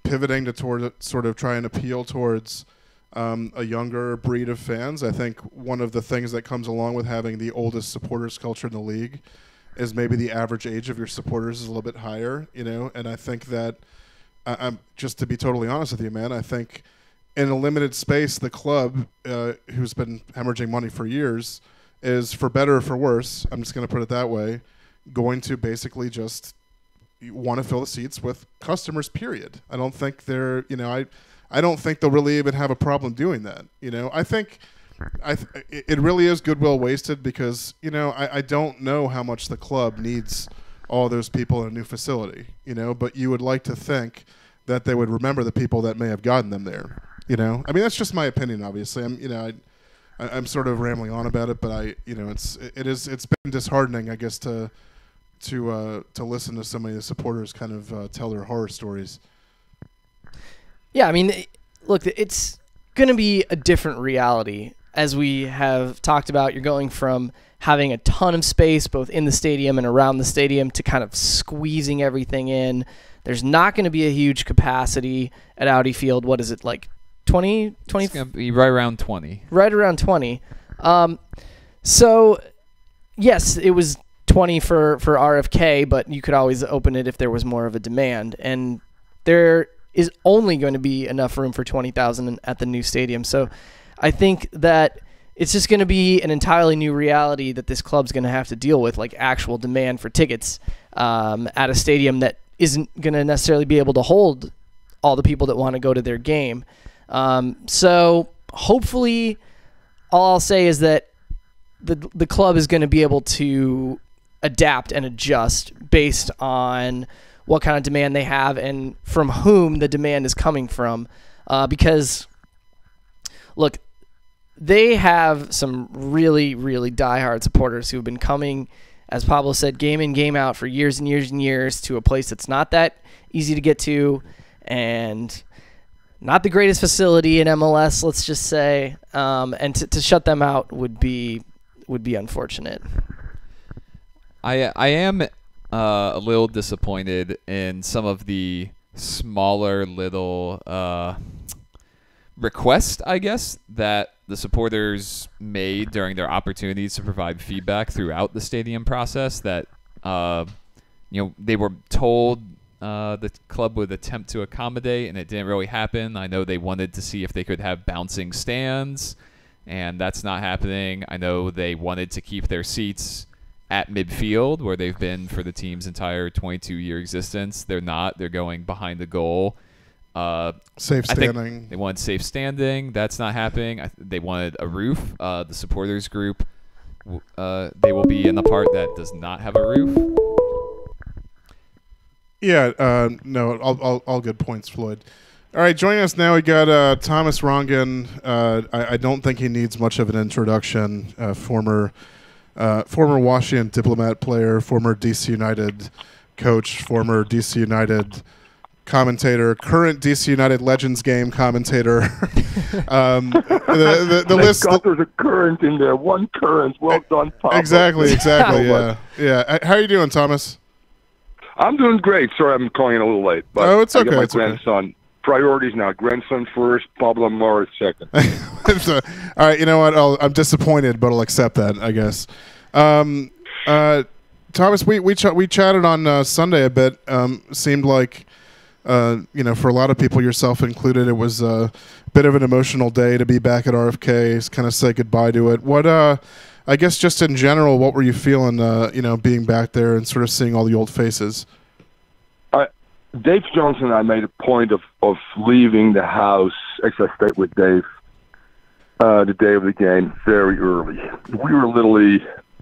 pivoting toward sort of try and appeal towards a younger breed of fans. I think one of the things that comes along with having the oldest supporters culture in the league is maybe the average age of your supporters is a little bit higher, and I think that I'm just to be totally honest with you, man, I think in a limited space, the club, who's been hemorrhaging money for years, is, for better or for worse, I'm just going to put it that way, going to basically just want to fill the seats with customers, period. I don't think they're, I don't think they'll really even have a problem doing that. I think it really is goodwill wasted because, I don't know how much the club needs all those people in a new facility, but you would like to think that they would remember the people that may have gotten them there, that's just my opinion, obviously. I'm sort of rambling on about it, but it's been disheartening, I guess, to listen to some of the supporters kind of tell their horror stories. Yeah, look, it's going to be a different reality. As we have talked about, you're going from having a ton of space both in the stadium and around the stadium to kind of squeezing everything in. There's not going to be a huge capacity at Audi Field. What is it, like 20? It's going to be right around 20. Right around 20. So, yes, it was 20 for RFK, but you could always open it if there was more of a demand. And there is only going to be enough room for 20,000 at the new stadium. So I think that it's just going to be an entirely new reality that this club's going to have to deal with, like actual demand for tickets at a stadium that isn't going to necessarily be able to hold all the people that want to go to their game. So hopefully all I'll say is that the club is going to be able to adapt and adjust based on what kind of demand they have and from whom the demand is coming from. Because, look, they have some really, really diehard supporters who have been coming, as Pablo said, game in, game out for years and years and years to a place that's not that easy to get to and not the greatest facility in MLS, let's just say. And to shut them out would be unfortunate. I am a little disappointed in some of the smaller little requests, I guess, that the supporters made during their opportunities to provide feedback throughout the stadium process that, they were told the club would attempt to accommodate, and it didn't really happen. I know they wanted to see if they could have bouncing stands, and that's not happening. I know they wanted to keep their seats at midfield, where they've been for the team's entire 22-year existence. They're not. They're going behind the goal. Safe standing. They wanted safe standing. That's not happening. They wanted a roof. The supporters group, they will be in the part that does not have a roof. Yeah, no, all good points, Floyd. All right, joining us now, we got Thomas Rongen. I don't think he needs much of an introduction. Former Washington Diplomat player, former DC United coach, former DC United commentator, current DC United Legends game commentator. The list. There's a current in there. One current. Well done, Papa. Exactly. Yeah. How are you doing, Thomas? I'm doing great. Sorry, I'm calling in a little late. But it's okay. I got my it's grandson. Okay. Priorities now. Grandson first. Pablo Morris second. All right. You know what? I'm disappointed, but I'll accept that, I guess. Thomas, we chatted on Sunday a bit. Seemed like, for a lot of people, yourself included, it was a bit of an emotional day to be back at RFK, kind of say goodbye to it. What, I guess, just in general, what were you feeling, being back there and sort of seeing all the old faces? Dave Johnson and I made a point of leaving the house. Actually, I stayed with Dave the day of the game very early. We were literally,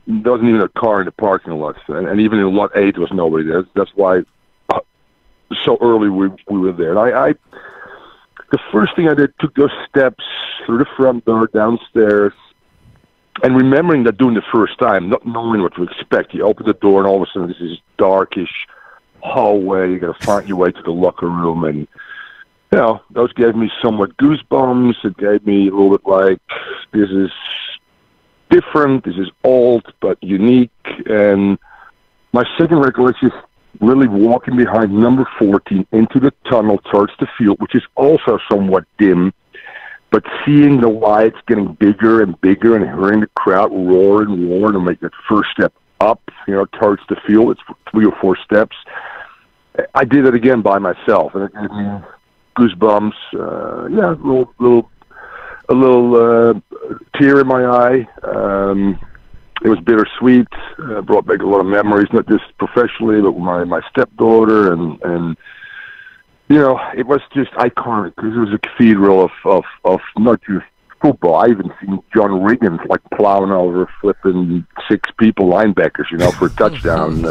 there wasn't even a car in the parking lot, and even in lot 8 there was nobody there. That's why so early we were there. And the first thing I did, took those steps through the front door downstairs, and remembering that doing the first time, not knowing what to expect. You open the door and all of a sudden this is darkish hallway. You got to find your way to the locker room, and those gave me somewhat goosebumps. It gave me a little bit like, this is different, this is old but unique. And my second recollection is really walking behind number 14 into the tunnel towards the field, which is also somewhat dim, but seeing the lights getting bigger and bigger and hearing the crowd roar and roar and make that first step up, towards the field. It's 3 or 4 steps. I did it again by myself, and it gave me goosebumps. A little tear in my eye. It was bittersweet. Brought back a lot of memories, not just professionally, but with my stepdaughter, and it was just iconic because it was a cathedral of not just football. I even seen John Riggins like plowing over flipping 6 people, linebackers, for a touchdown.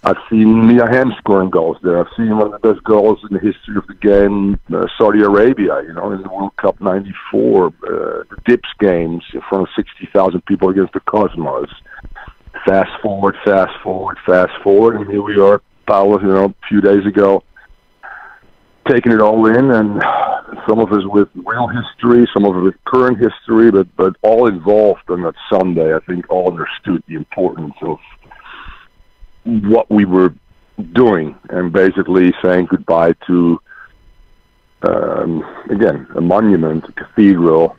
I've seen Mia Hamm scoring goals there. I've seen one of the best goals in the history of the game, Saudi Arabia, in the World Cup '94, the Dips games in front of 60,000 people against the Cosmos. Fast forward, and here we are, Paolo, a few days ago, taking it all in, and some of us with real history, some of it with current history, but all involved on that Sunday. I think all understood the importance of what we were doing and basically saying goodbye to, again, a monument, a cathedral,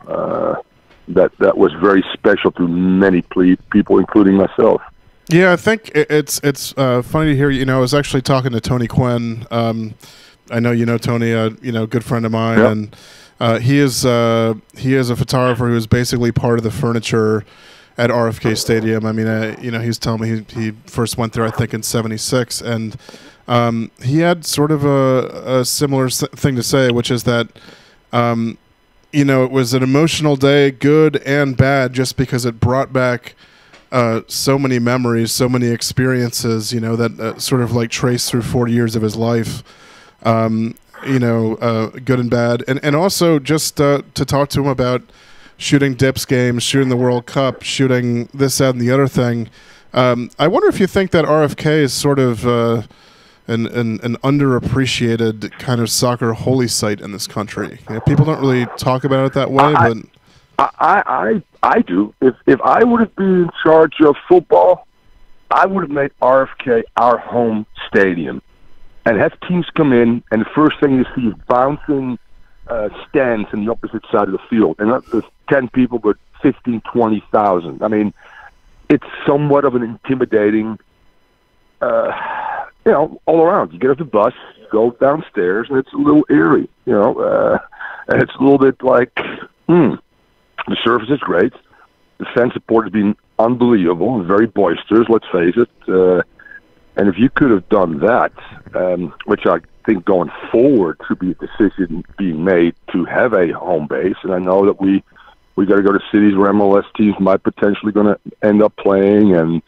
that was very special to many people, including myself. Yeah, I think it's funny to hear. I was actually talking to Tony Quinn. I know you know Tony, good friend of mine, yep. And he is a photographer who is basically part of the furniture at RFK Stadium. I mean, he was telling me he first went there, I think, in '76, and he had sort of a similar thing to say, which is that it was an emotional day, good and bad, just because it brought back so many memories, so many experiences, that sort of like traced through 40 years of his life. Good and bad, and also just to talk to him about shooting Dips games, shooting the World Cup, shooting this, that, and the other thing. I wonder if you think that RFK is sort of an underappreciated kind of soccer holy site in this country. People don't really talk about it that way, but I do. If I would have been in charge of football, I would have made RFK our home stadium and have teams come in, and the first thing you see is bouncing stands in the opposite side of the field, and not just 10 people, but 15, 20,000. I mean, it's somewhat of an intimidating, all around. You get off the bus, you go downstairs, and it's a little eerie, and it's a little bit like, the surface is great. The fan support has been unbelievable, very boisterous, let's face it. And if you could have done that, which I think going forward should be a decision being made to have a home base, and I know that we got to go to cities where MLS teams might potentially going to end up playing, and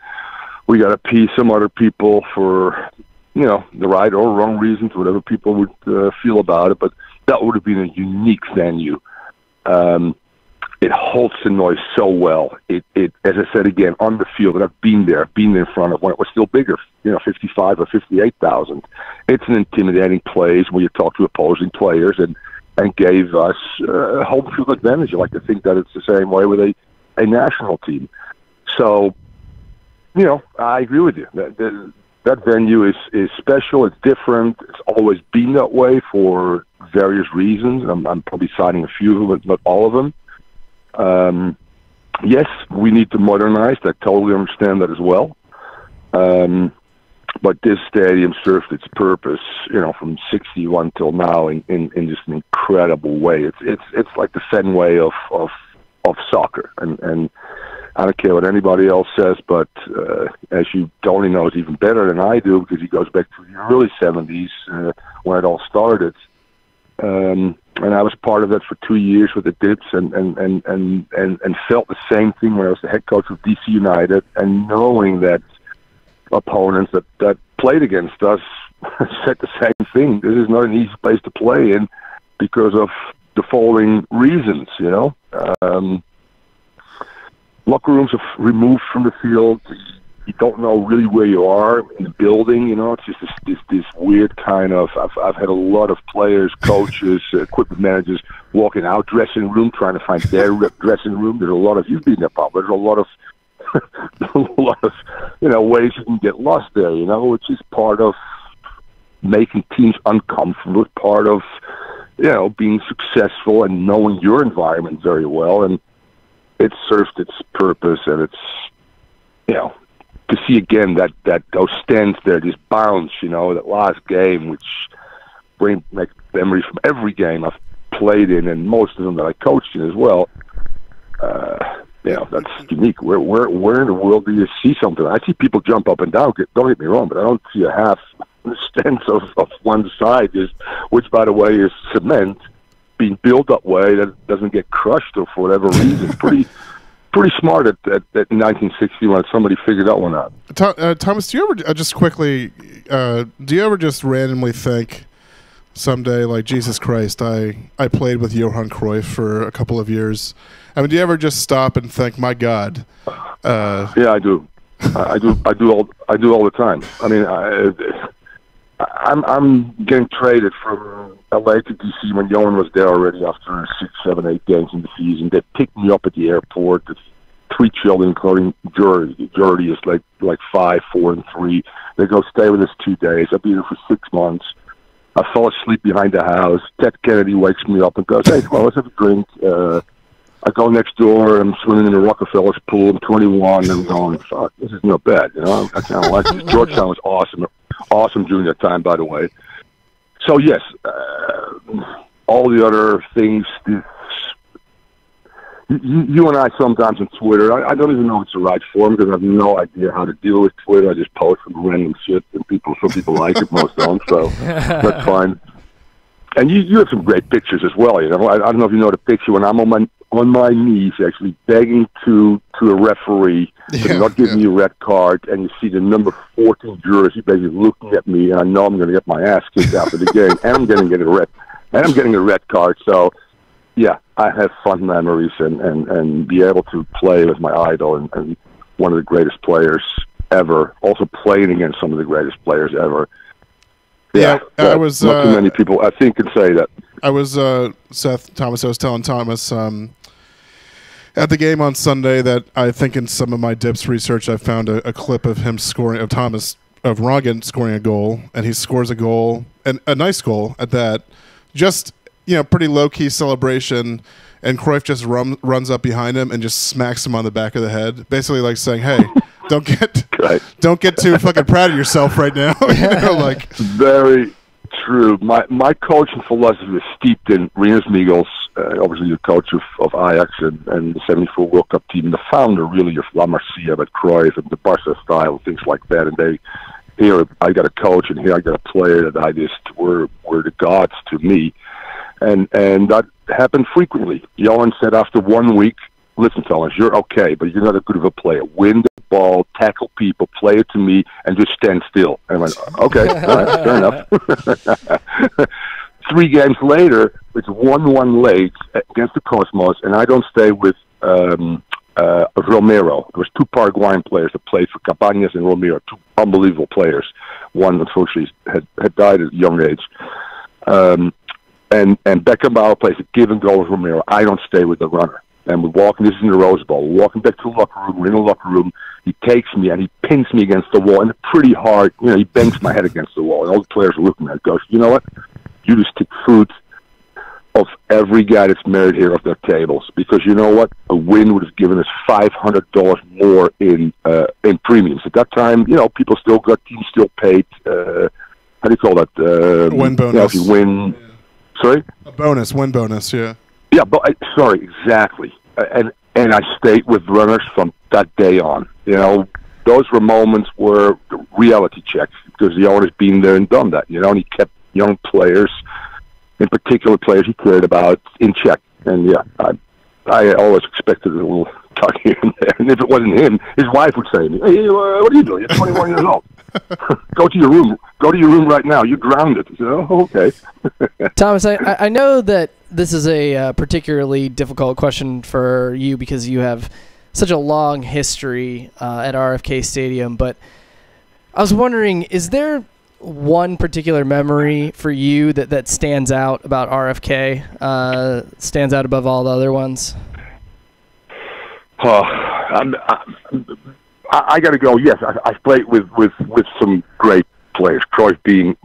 we got to appease some other people for, the right or wrong reasons, whatever people would feel about it, but that would have been a unique venue. it holds the noise so well. It as I said again, on the field, and I've been there, been in front of when it was still bigger, 55 or 58,000. It's an intimidating place where you talk to opposing players and gave us home field advantage. I like to think that it's the same way with a national team. So, I agree with you. That venue is special. It's different. It's always been that way for various reasons. I'm probably citing a few of them, but not all of them. Yes, we need to modernize. I totally understand that as well. But this stadium served its purpose, from '61 till now in just an incredible way. It's like the Fenway of soccer, and I don't care what anybody else says, but as Tony knows even better than I do, because he goes back to the early '70s when it all started. And I was part of that for 2 years with the Dips, and felt the same thing when I was the head coach of DC United, and knowing that opponents that played against us said the same thing. This is not an easy place to play in because of the following reasons, Locker rooms are removed from the field. You don't know really where you are in the building. It's just this weird kind of. I've had a lot of players, coaches, equipment managers walking out dressing room, trying to find their dressing room. There's a lot of. You've been there, Pop. There's a lot of ways you can get lost there. Which is part of making teams uncomfortable. It's part of being successful and knowing your environment very well. And it served its purpose, and it's to see again that those stands there just bounce, that last game, which bring back memories from every game I've played in, and most of them that I coached in as well. That's unique. Where in the world do you see something? I see people jump up and down. Don't get me wrong, but I don't see a half stands of one side, which by the way is cement, being built that way that doesn't get crushed or for whatever reason. Pretty smart at 1960 when somebody figured that one out. Thomas, do you ever just quickly, do you ever just randomly think someday, like, Jesus Christ, I played with Johan Cruyff for a couple of years? I mean, do you ever just stop and think, my God? Yeah, I do. I do all the time. I mean, I'm getting traded from LA to DC when Johan was there already after 6, 7, 8 games in the season. They picked me up at the airport. The 3 children, including Jordy. Jordy is like 5, 4, and 3. They go stay with us 2 days. I'll be there for 6 months. I fall asleep behind the house. Ted Kennedy wakes me up and goes, "Hey, come on, let's have a drink." I go next door. I'm swimming in the Rockefeller's pool. I'm 21. And I'm going, "Fuck, this is not bad." I kind of like it. Georgetown was awesome during that time, by the way. So yes, all the other things. You and I sometimes on Twitter, I don't even know if it's the right form because I have no idea how to deal with Twitter. I just post some random shit, and some people like it, most don't. So that's fine. And you have some great pictures as well. I don't know if you know the picture when I'm on my knees, actually begging to a referee to not give me a red card, and you see the number 14 jersey basically looking at me, and I know I'm going to get my ass kicked after the game, and I'm getting a red card. So, yeah, I have fun memories and be able to play with my idol and one of the greatest players ever. Also playing against some of the greatest players ever. Yeah, I was not too many people I think can say that. I was Seth Thomas. I was telling Thomas at the game on Sunday that I think in some of my Dips research I found a clip of him scoring, of Rangen scoring a goal, and he scores a goal, and a nice goal at that. Just pretty low key celebration, and Cruyff just runs up behind him and just smacks him on the back of the head, basically like saying, "Hey, don't get too fucking proud of yourself right now." Very true. My coaching philosophy is steeped in Rinus Michels, obviously the coach of Ajax and the '74 World Cup team, and the founder really of La Masia, but Cruyff and the Barca style and things like that. And here I got a coach, and here I got a player that I just were the gods to me. And that happened frequently. Johan said after 1 week, "Listen, fellas, you're okay, but you're not as good of a player. Win the ball, tackle people, play it to me, and just stand still." And I went, "Okay, all right, fair enough." 3 games later, it's 1-1 late against the Cosmos, and I don't stay with Romero. There was 2 Paraguayan players that played for Cabañas and Romero, 2 unbelievable players. One, unfortunately, had died at a young age. And Beckenbauer plays a give and go with Romero. I don't stay with the runner. And we're walking, this is in the Rose Bowl, we're walking back to the locker room, we're in the locker room, he takes me and he pins me against the wall, and pretty hard, he bangs my head against the wall, and all the players are looking at it, goes, you know what, you just took fruit of every guy that's married here off their tables, because you know what, a win would have given us $500 more in premiums. At that time, people still got, teams still paid, how do you call that? Win bonus. If you win, sorry? A bonus, win bonus, yeah. Yeah, but sorry, exactly. And I stayed with runners from that day on. Those were moments where reality checks, because the owner's been there and done that. And he kept young players, in particular players he cared about, in check. And yeah, I always expected a little tuck here and there. And if it wasn't him, his wife would say to me, "Hey, what are you doing? You're 21 years old. Go to your room. Go to your room right now. You're grounded." I said, "Oh, okay." Thomas, I know that this is a particularly difficult question for you because you have such a long history at RFK Stadium, but I was wondering, is there one particular memory for you that stands out about RFK, stands out above all the other ones? I got to go. Yes, I played with some great players. Cruyff being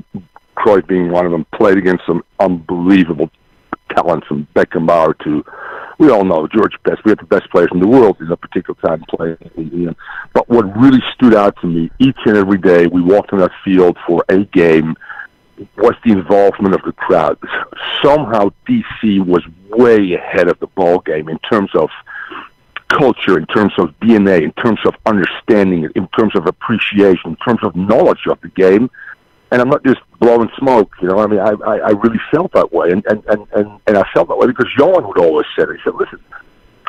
one of them. Played against some unbelievable talent from Beckenbauer to, we all know, George Best. We had the best players in the world in a particular time playing. But what really stood out to me each and every day we walked on that field for a game was the involvement of the crowd. Somehow DC was way ahead of the ball game in terms of culture, in terms of DNA, in terms of understanding it, in terms of appreciation, in terms of knowledge of the game. And I'm not just blowing smoke, I really felt that way. And I felt that way because Johan would always say it. He said, listen,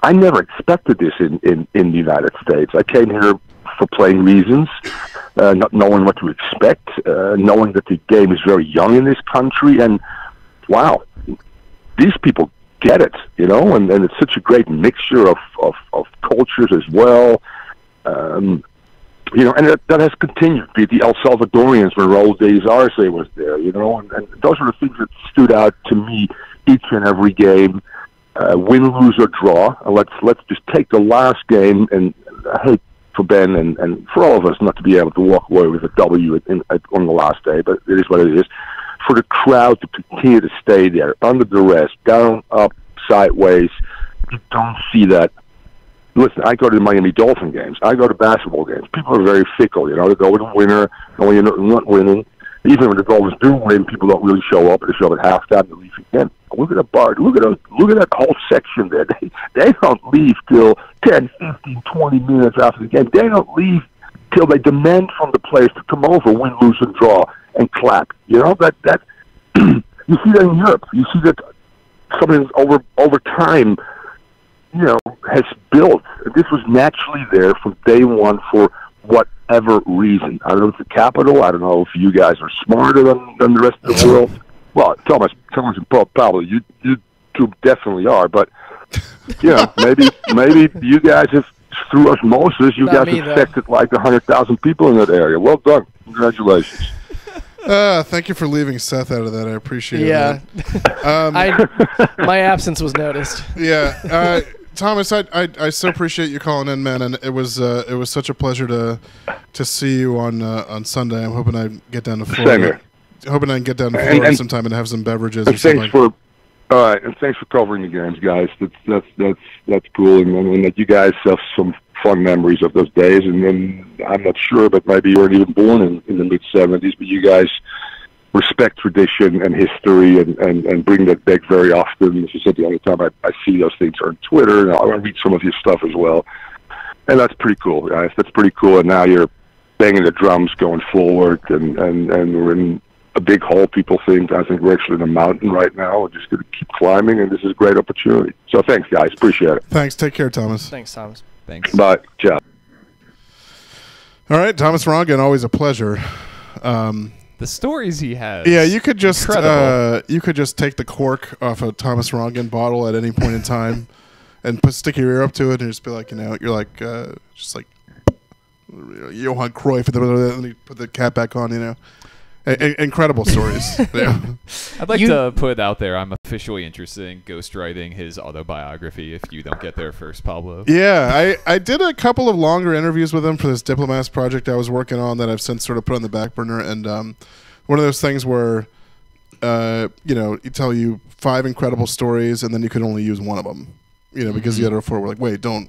I never expected this in the United States. I came here for playing reasons, not knowing what to expect, knowing that the game is very young in this country. And wow, these people get it, and it's such a great mixture of cultures as well. And that has continued. The El Salvadorians when Raul Days Arce was there, and those are the things that stood out to me each and every game, win, lose, or draw. And let's just take the last game, and I hate for Ben and for all of us not to be able to walk away with a W on the last day, but it is what it is. For the crowd to continue to stay there, under duress, down, up, sideways, you don't see that. Listen, I go to the Miami Dolphin games. I go to basketball games. People are very fickle, They go with the winner, and when you're not winning, even when the Dolphins do win, people don't really show up. They show up at halftime and leave again. Look at the bar. Look at that whole section there. They don't leave till 10, 15, 20 minutes after the game. They don't leave till they demand from the players to come over, win, lose, and draw, and clap. That you see that in Europe. You see that something over time, has built. This was naturally there from day one for whatever reason. I don't know if it's the capital. I don't know if you guys are smarter than the rest of the world. Well, Thomas and Pablo, you two definitely are. But maybe you guys have, through osmosis, you guys affected like 100,000 people in that area. Well done. Congratulations. Thank you for leaving Seth out of that. I appreciate it. Yeah. My absence was noticed. Yeah. Thomas, I so appreciate you calling in, man, and it was such a pleasure to see you on Sunday. I'm hoping I get down to Florida. Hoping I can get down to Florida sometime and have some beverages. And thanks for covering the games, guys. That's cool, and that you guys have some fun memories of those days. And then I'm not sure, but maybe you weren't even born in the mid-'70s, but you guys respect tradition and history and bring that back very often. As you said, the only time I see those things are on Twitter, and I read some of your stuff as well. And that's pretty cool, guys. That's pretty cool. And now you're banging the drums going forward, and we're in a big hole, people think. I think we're actually in a mountain right now. We're just going to keep climbing, and this is a great opportunity. So thanks, guys. Appreciate it. Thanks. Take care, Thomas. Thanks, Thomas. Thanks. Bye. Ciao. All right, Thomas Rongen, always a pleasure. The stories he has. Yeah, you could just take Incredible. the cork off a Thomas Rongen bottle at any point in time, and stick your ear up to it, and just be like, you're like, just like Johan Cruyff, and then you put the cap back on, Incredible stories. Yeah. I'd like to put it out there. I'm officially interested in ghostwriting his autobiography if you don't get there first, Pablo. Yeah, I did a couple of longer interviews with him for this Diplomats project I was working on that I've since sort of put on the back burner. And one of those things where, he tell you 5 incredible stories and then you could only use one of them, because the other 4 were like, wait, don't.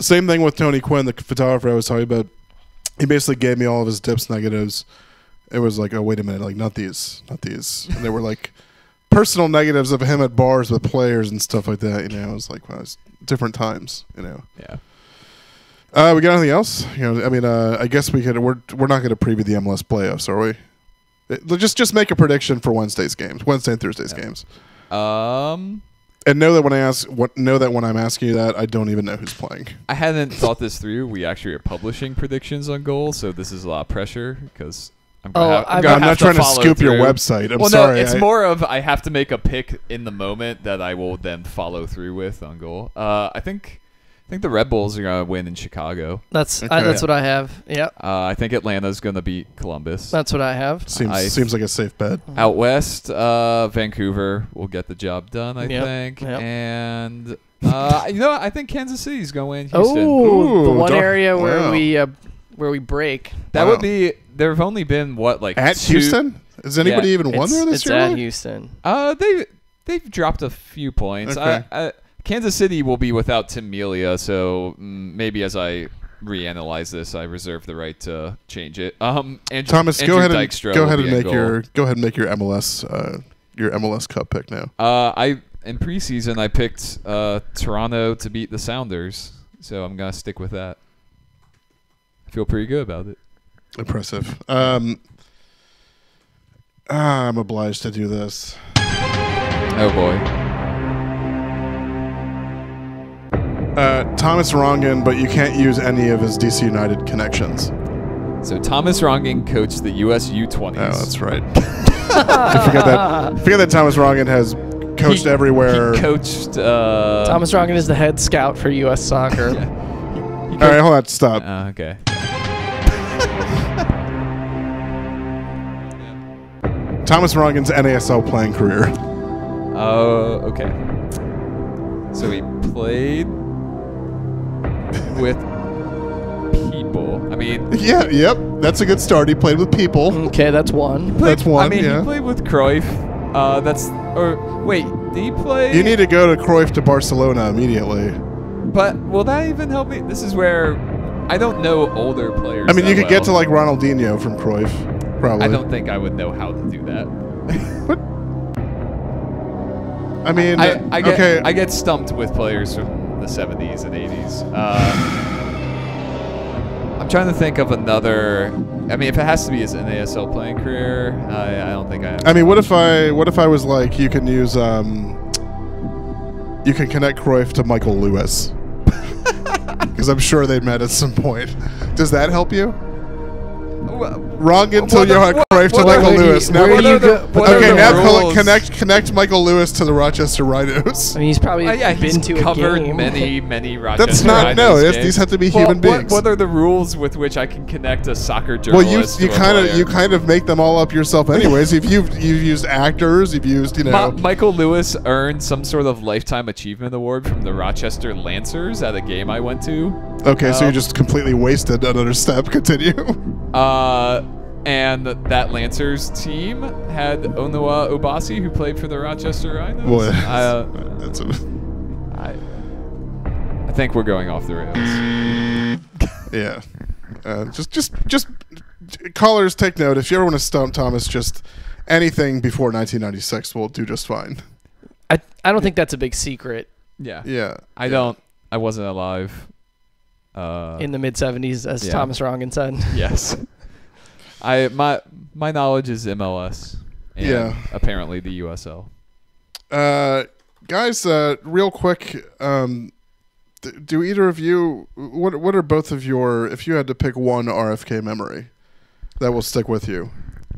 Same thing with Tony Quinn, the photographer I was talking about. He basically gave me all of his dips, negatives. It was like, oh, wait a minute, like, not these. And they were like personal negatives of him at bars with players and stuff like that. It was like, well, it's different times, Yeah. We got anything else? I guess we could. We're not going to preview the MLS playoffs, are we? Just make a prediction for Wednesday and Thursday's games. And know that when I'm asking you that, I don't even know who's playing. I hadn't thought this through. We actually are publishing predictions on goal, so this is a lot of pressure because I'm not trying to scoop your website. I'm sorry. No, it's more of I have to make a pick in the moment that I will then follow through with on goal. I think the Red Bulls are gonna win in Chicago. That's what I have. Yep. I think Atlanta's gonna beat Columbus. That's what I have. Seems like a safe bet. Out west, Vancouver will get the job done. I think, Yep. And I think Kansas City's gonna win Houston. Oh, the one area where we break. That would be. There have only been at Houston? Has anybody even won there this year? It's at Houston. They've dropped a few points. Okay. Kansas City will be without Tim Melia, so maybe as I reanalyze this, I reserve the right to change it. Thomas, go ahead and make your MLS Cup pick now. In preseason I picked Toronto to beat the Sounders, so I'm gonna stick with that. I feel pretty good about it. Impressive. I'm obliged to do this. Oh boy. Thomas Rongen, but you can't use any of his DC United connections. So Thomas Rongen coached the US U20s. Oh, that's right. I forget that Thomas Rongen has coached everywhere. He coached. Thomas Rongen is the head scout for U.S. soccer. All right, hold on. Stop. Okay. Thomas Rongen's NASL playing career. Oh, okay. So he played with people. I mean... Yep. That's a good start. He played with people. Okay, that's one. That's one, he played with Cruyff. Wait, did he play... You need to go to Cruyff to Barcelona immediately. But will that even help me? This is where I don't know older players. I mean, you could get to like Ronaldinho from Cruyff, probably. I don't think I would know how to do that. What? I mean, I get stumped with players from the 70s and 80s. I'm trying to think of another. I mean, if it has to be his NASL playing career, I don't think I have. I mean, what if I was like, you can use you can connect Cruyff to Michael Lewis, because I'm sure they met at some point. Does that help you? Rongen to Johan Cruyff to Michael Lewis. Now connect Michael Lewis to the Rochester Rhinos. I mean, he's probably been to a game. many Rochester That's not Rhinos games. These have to be human beings. What are the rules with which I can connect a soccer journalist? Well, you kind of make them all up yourself, anyways. If you've used actors, you've used Michael Lewis earned some sort of lifetime achievement award from the Rochester Lancers at a game I went to. Okay, so you just completely wasted another step. Continue. And that Lancers team had Onoa Obasi, who played for the Rochester Rhinos. Boy, I think we're going off the rails. Yeah. Just callers, take note. If you ever want to stump Thomas, just anything before 1996 will do just fine. I don't think that's a big secret. Yeah. I wasn't alive. In the mid-'70s, as Thomas Rongen said. Yes. My knowledge is MLS. And apparently the USL. Guys, real quick, do either of you? What are both of your? If you had to pick one RFK memory, that will stick with you?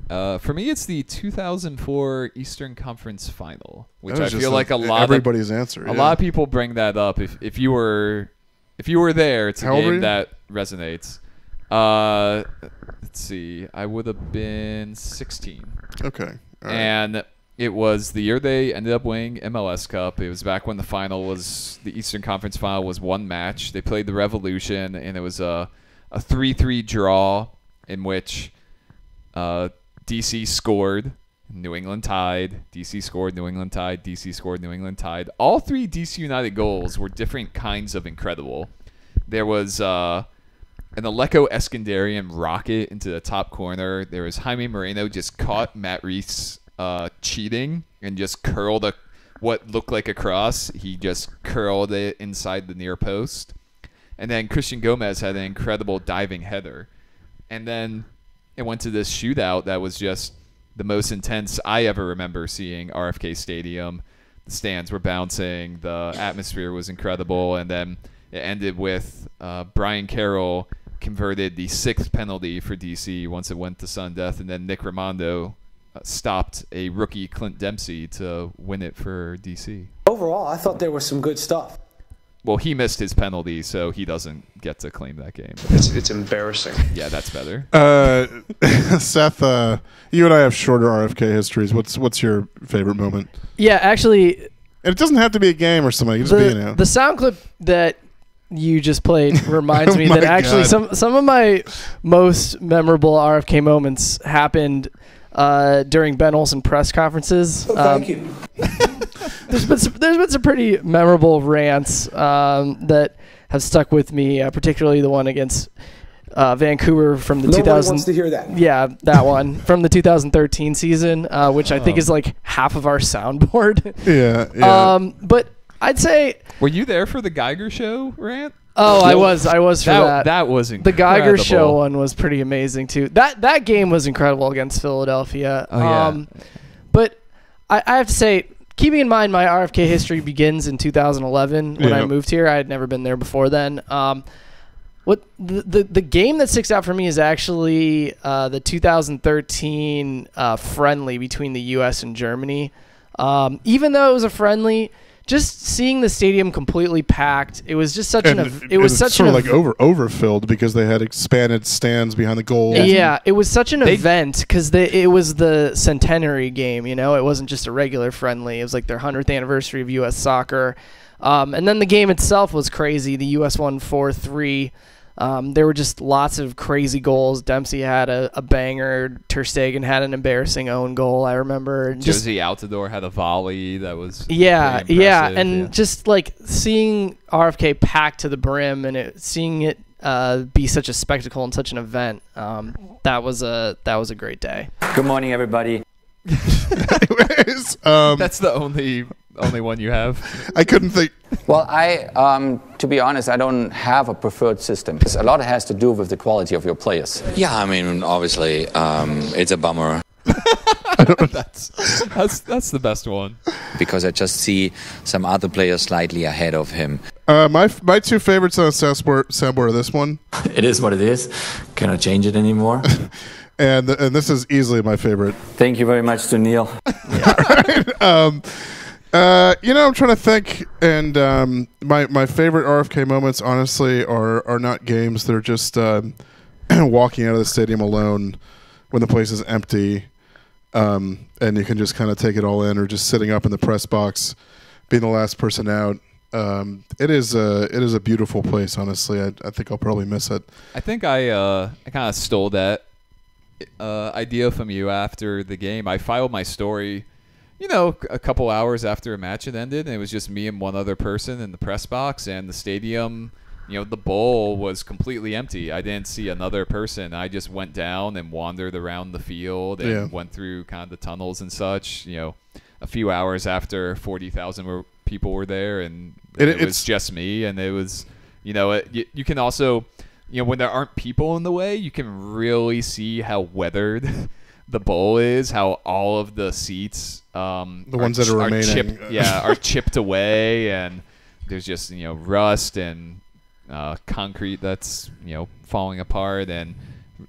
For me, it's the 2004 Eastern Conference Final, which That I was feel just like everybody's answer. A lot of people bring that up. If you were there, it's a How old were game you? that resonates. Let's see. I would have been 16. Okay. All right. And it was the year they ended up winning MLS Cup. It was back when the Eastern Conference Final was one match. They played the Revolution, and it was a 3-3 draw in which DC scored, New England tied. DC scored, New England tied. DC scored, New England tied. All three DC United goals were different kinds of incredible. There was an Aleko Eskandarian rocket into the top corner. There was Jaime Moreno just caught Matt Reese cheating and just curled what looked like a cross. He just curled it inside the near post. And then Christian Gomez had an incredible diving header. And then it went to this shootout that was just the most intense I ever remember seeing RFK Stadium. The stands were bouncing. The atmosphere was incredible. And then it ended with Brian Carroll converted the 6th penalty for DC once it went to sudden death. And then Nick Raimondo stopped a rookie Clint Dempsey to win it for DC. Overall, I thought there was some good stuff. Well, he missed his penalty, so he doesn't get to claim that game. It's embarrassing. Yeah, that's better. Seth, you and I have shorter RFK histories. What's your favorite moment? Yeah, actually, And it doesn't have to be a game or something. It can just be, you know. the sound clip that you just played reminds Oh me my that actually God. some of my most memorable RFK moments happened during Ben Olsen press conferences. Thank you. There's been some pretty memorable rants that have stuck with me, particularly the one against Vancouver from the Nobody 2000. wants to hear that. Yeah, that one from the 2013 season, which I think is like half of our soundboard. Yeah. But I'd say. Were you there for the Geiger show rant? Oh, I was for that. That was The incredible. Geiger show one was pretty amazing too. That game was incredible against Philadelphia. Oh, yeah. But I have to say, keeping in mind my RFK history begins in 2011 when I moved here. I had never been there before then. What the game that sticks out for me is actually the 2013 friendly between the U.S. and Germany. Even though it was a friendly, just seeing the stadium completely packed, it was just such overfilled because they had expanded stands behind the goal. Yeah, it was such an event because it was the centenary game. You know, it wasn't just a regular friendly. It was like their 100th anniversary of U.S. soccer. And then the game itself was crazy. The U.S. won 4-3. There were just lots of crazy goals. Dempsey had a banger. Ter Stegen had an embarrassing own goal, I remember. Josie Altidore had a volley that was yeah, and yeah. just like seeing RFK packed to the brim and seeing it be such a spectacle and such an event, that was a great day. Good morning, everybody. Anyways, that's the only one you have. I couldn't think. Well, to be honest, I don't have a preferred system. A lot has to do with the quality of your players. Yeah, I mean, obviously, it's a bummer. That's the best one. Because I just see some other players slightly ahead of him. My two favorites on the soundboard are this one. It is what it is. Cannot change it anymore. and this is easily my favorite. Thank you very much to Neil. I'm trying to think, and my favorite RFK moments, honestly, are not games. They're just walking out of the stadium alone when the place is empty, and you can just kind of take it all in, or just sitting up in the press box, being the last person out. It is a beautiful place, honestly. I think I'll probably miss it. I think I kind of stole that idea from you after the game. I filed my story, a couple hours after a match had ended, and it was just me and one other person in the press box, and the stadium, the bowl was completely empty. I didn't see another person. I just went down and wandered around the field and went through kind of the tunnels and such, a few hours after 40,000 people were there, and it was just me, and it was, you can also, when there aren't people in the way, you can really see how weathered the bowl is, how all of the seats, the ones that are remaining, are chipped away, and there's just rust and concrete that's falling apart, and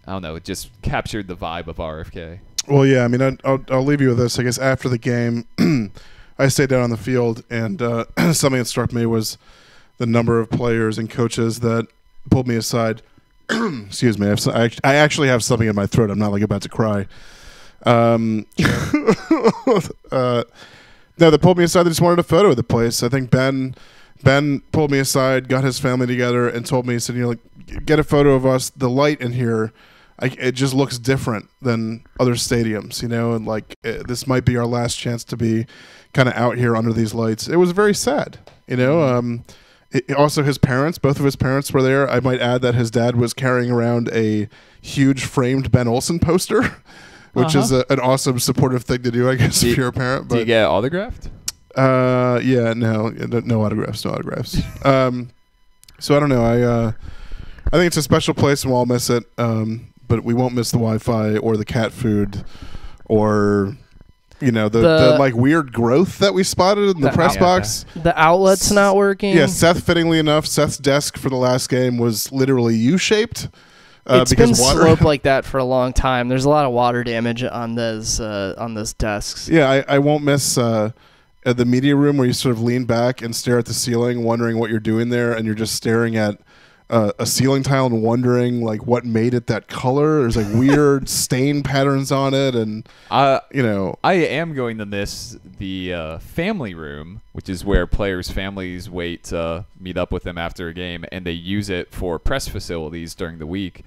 I don't know, it just captured the vibe of RFK. Well, yeah, I mean, I'll leave you with this. I guess after the game, I stayed down on the field, and something that struck me was the number of players and coaches that pulled me aside. Excuse me, I actually have something in my throat. I'm not like about to cry. No, they pulled me aside. They just wanted a photo of the place. I think Ben pulled me aside, got his family together, and told me, he said, like, get a photo of us. The light in here, it just looks different than other stadiums, and like this might be our last chance to be kind of out here under these lights. It was very sad, also, his parents, both of his parents were there. I might add that his dad was carrying around a huge framed Ben Olsen poster, which is an awesome supportive thing to do, I guess, if you're a parent. But, do you get autographed? Yeah, no autographs, no autographs. So I don't know. I think it's a special place, and we'll all miss it. But we won't miss the Wi-Fi or the cat food, or the like weird growth that we spotted in the press box. The outlet's not working. Yeah, Seth, fittingly enough, Seth's desk for the last game was literally U-shaped. It's been sloped like that for a long time. There's a lot of water damage on those desks. Yeah, I won't miss at the media room where you sort of lean back and stare at the ceiling, wondering what you're doing there, and you're just staring at a ceiling tile and wondering like what made it that color. There's like weird stain patterns on it, and I am going to miss the family room, which is where players' families wait to meet up with them after a game, and they use it for press facilities during the week.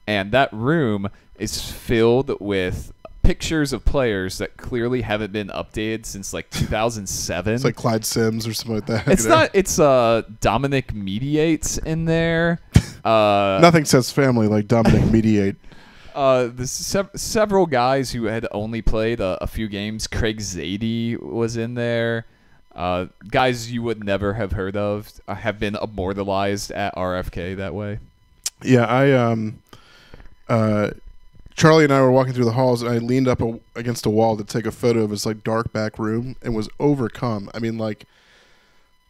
And that room is filled with pictures of players that clearly haven't been updated since like 2007. It's like Clyde Sims or something like that. It's not. It's Dominic Mediates in there. Nothing says family like Dominic Mediate. Several guys who had only played a few games. Craig Zadie was in there. Guys you would never have heard of have been immortalized at RFK that way. Yeah, Charlie and I were walking through the halls, and I leaned up against a wall to take a photo of his like dark back room, and was overcome. I mean, like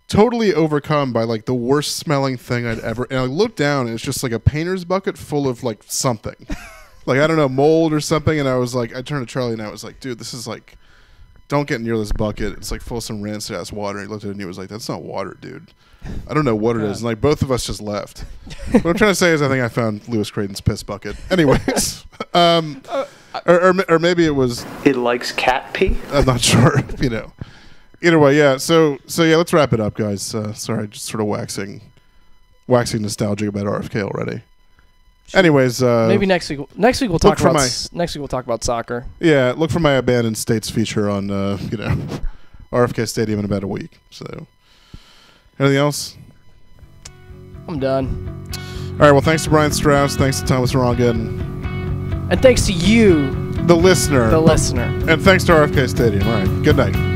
totally overcome by like the worst smelling thing I'd ever. And I looked down, and it's just like a painter's bucket full of like something, like I don't know, mold or something. And I was like, I turned to Charlie, and I was like, dude, this is like, don't get near this bucket. It's like full of some rancid ass water. And he looked at it, and he was like, that's not water, dude. I don't know what it is. And like both of us just left. What I'm trying to say is I think I found Lewis Creighton's piss bucket. Anyways, or maybe it was. He likes cat pee. I'm not sure. Either way, yeah. So yeah, let's wrap it up, guys. Sorry, just sort of waxing nostalgic about RFK already. Sure. Anyways, maybe next week. Next week we'll talk about soccer. Yeah, look for my Abandoned States feature on RFK Stadium in about a week. So. Anything else? I'm done. All right. Well, thanks to Brian Strauss. Thanks to Thomas Rongen. And thanks to you, the listener. The listener. And thanks to RFK Stadium. All right. Good night.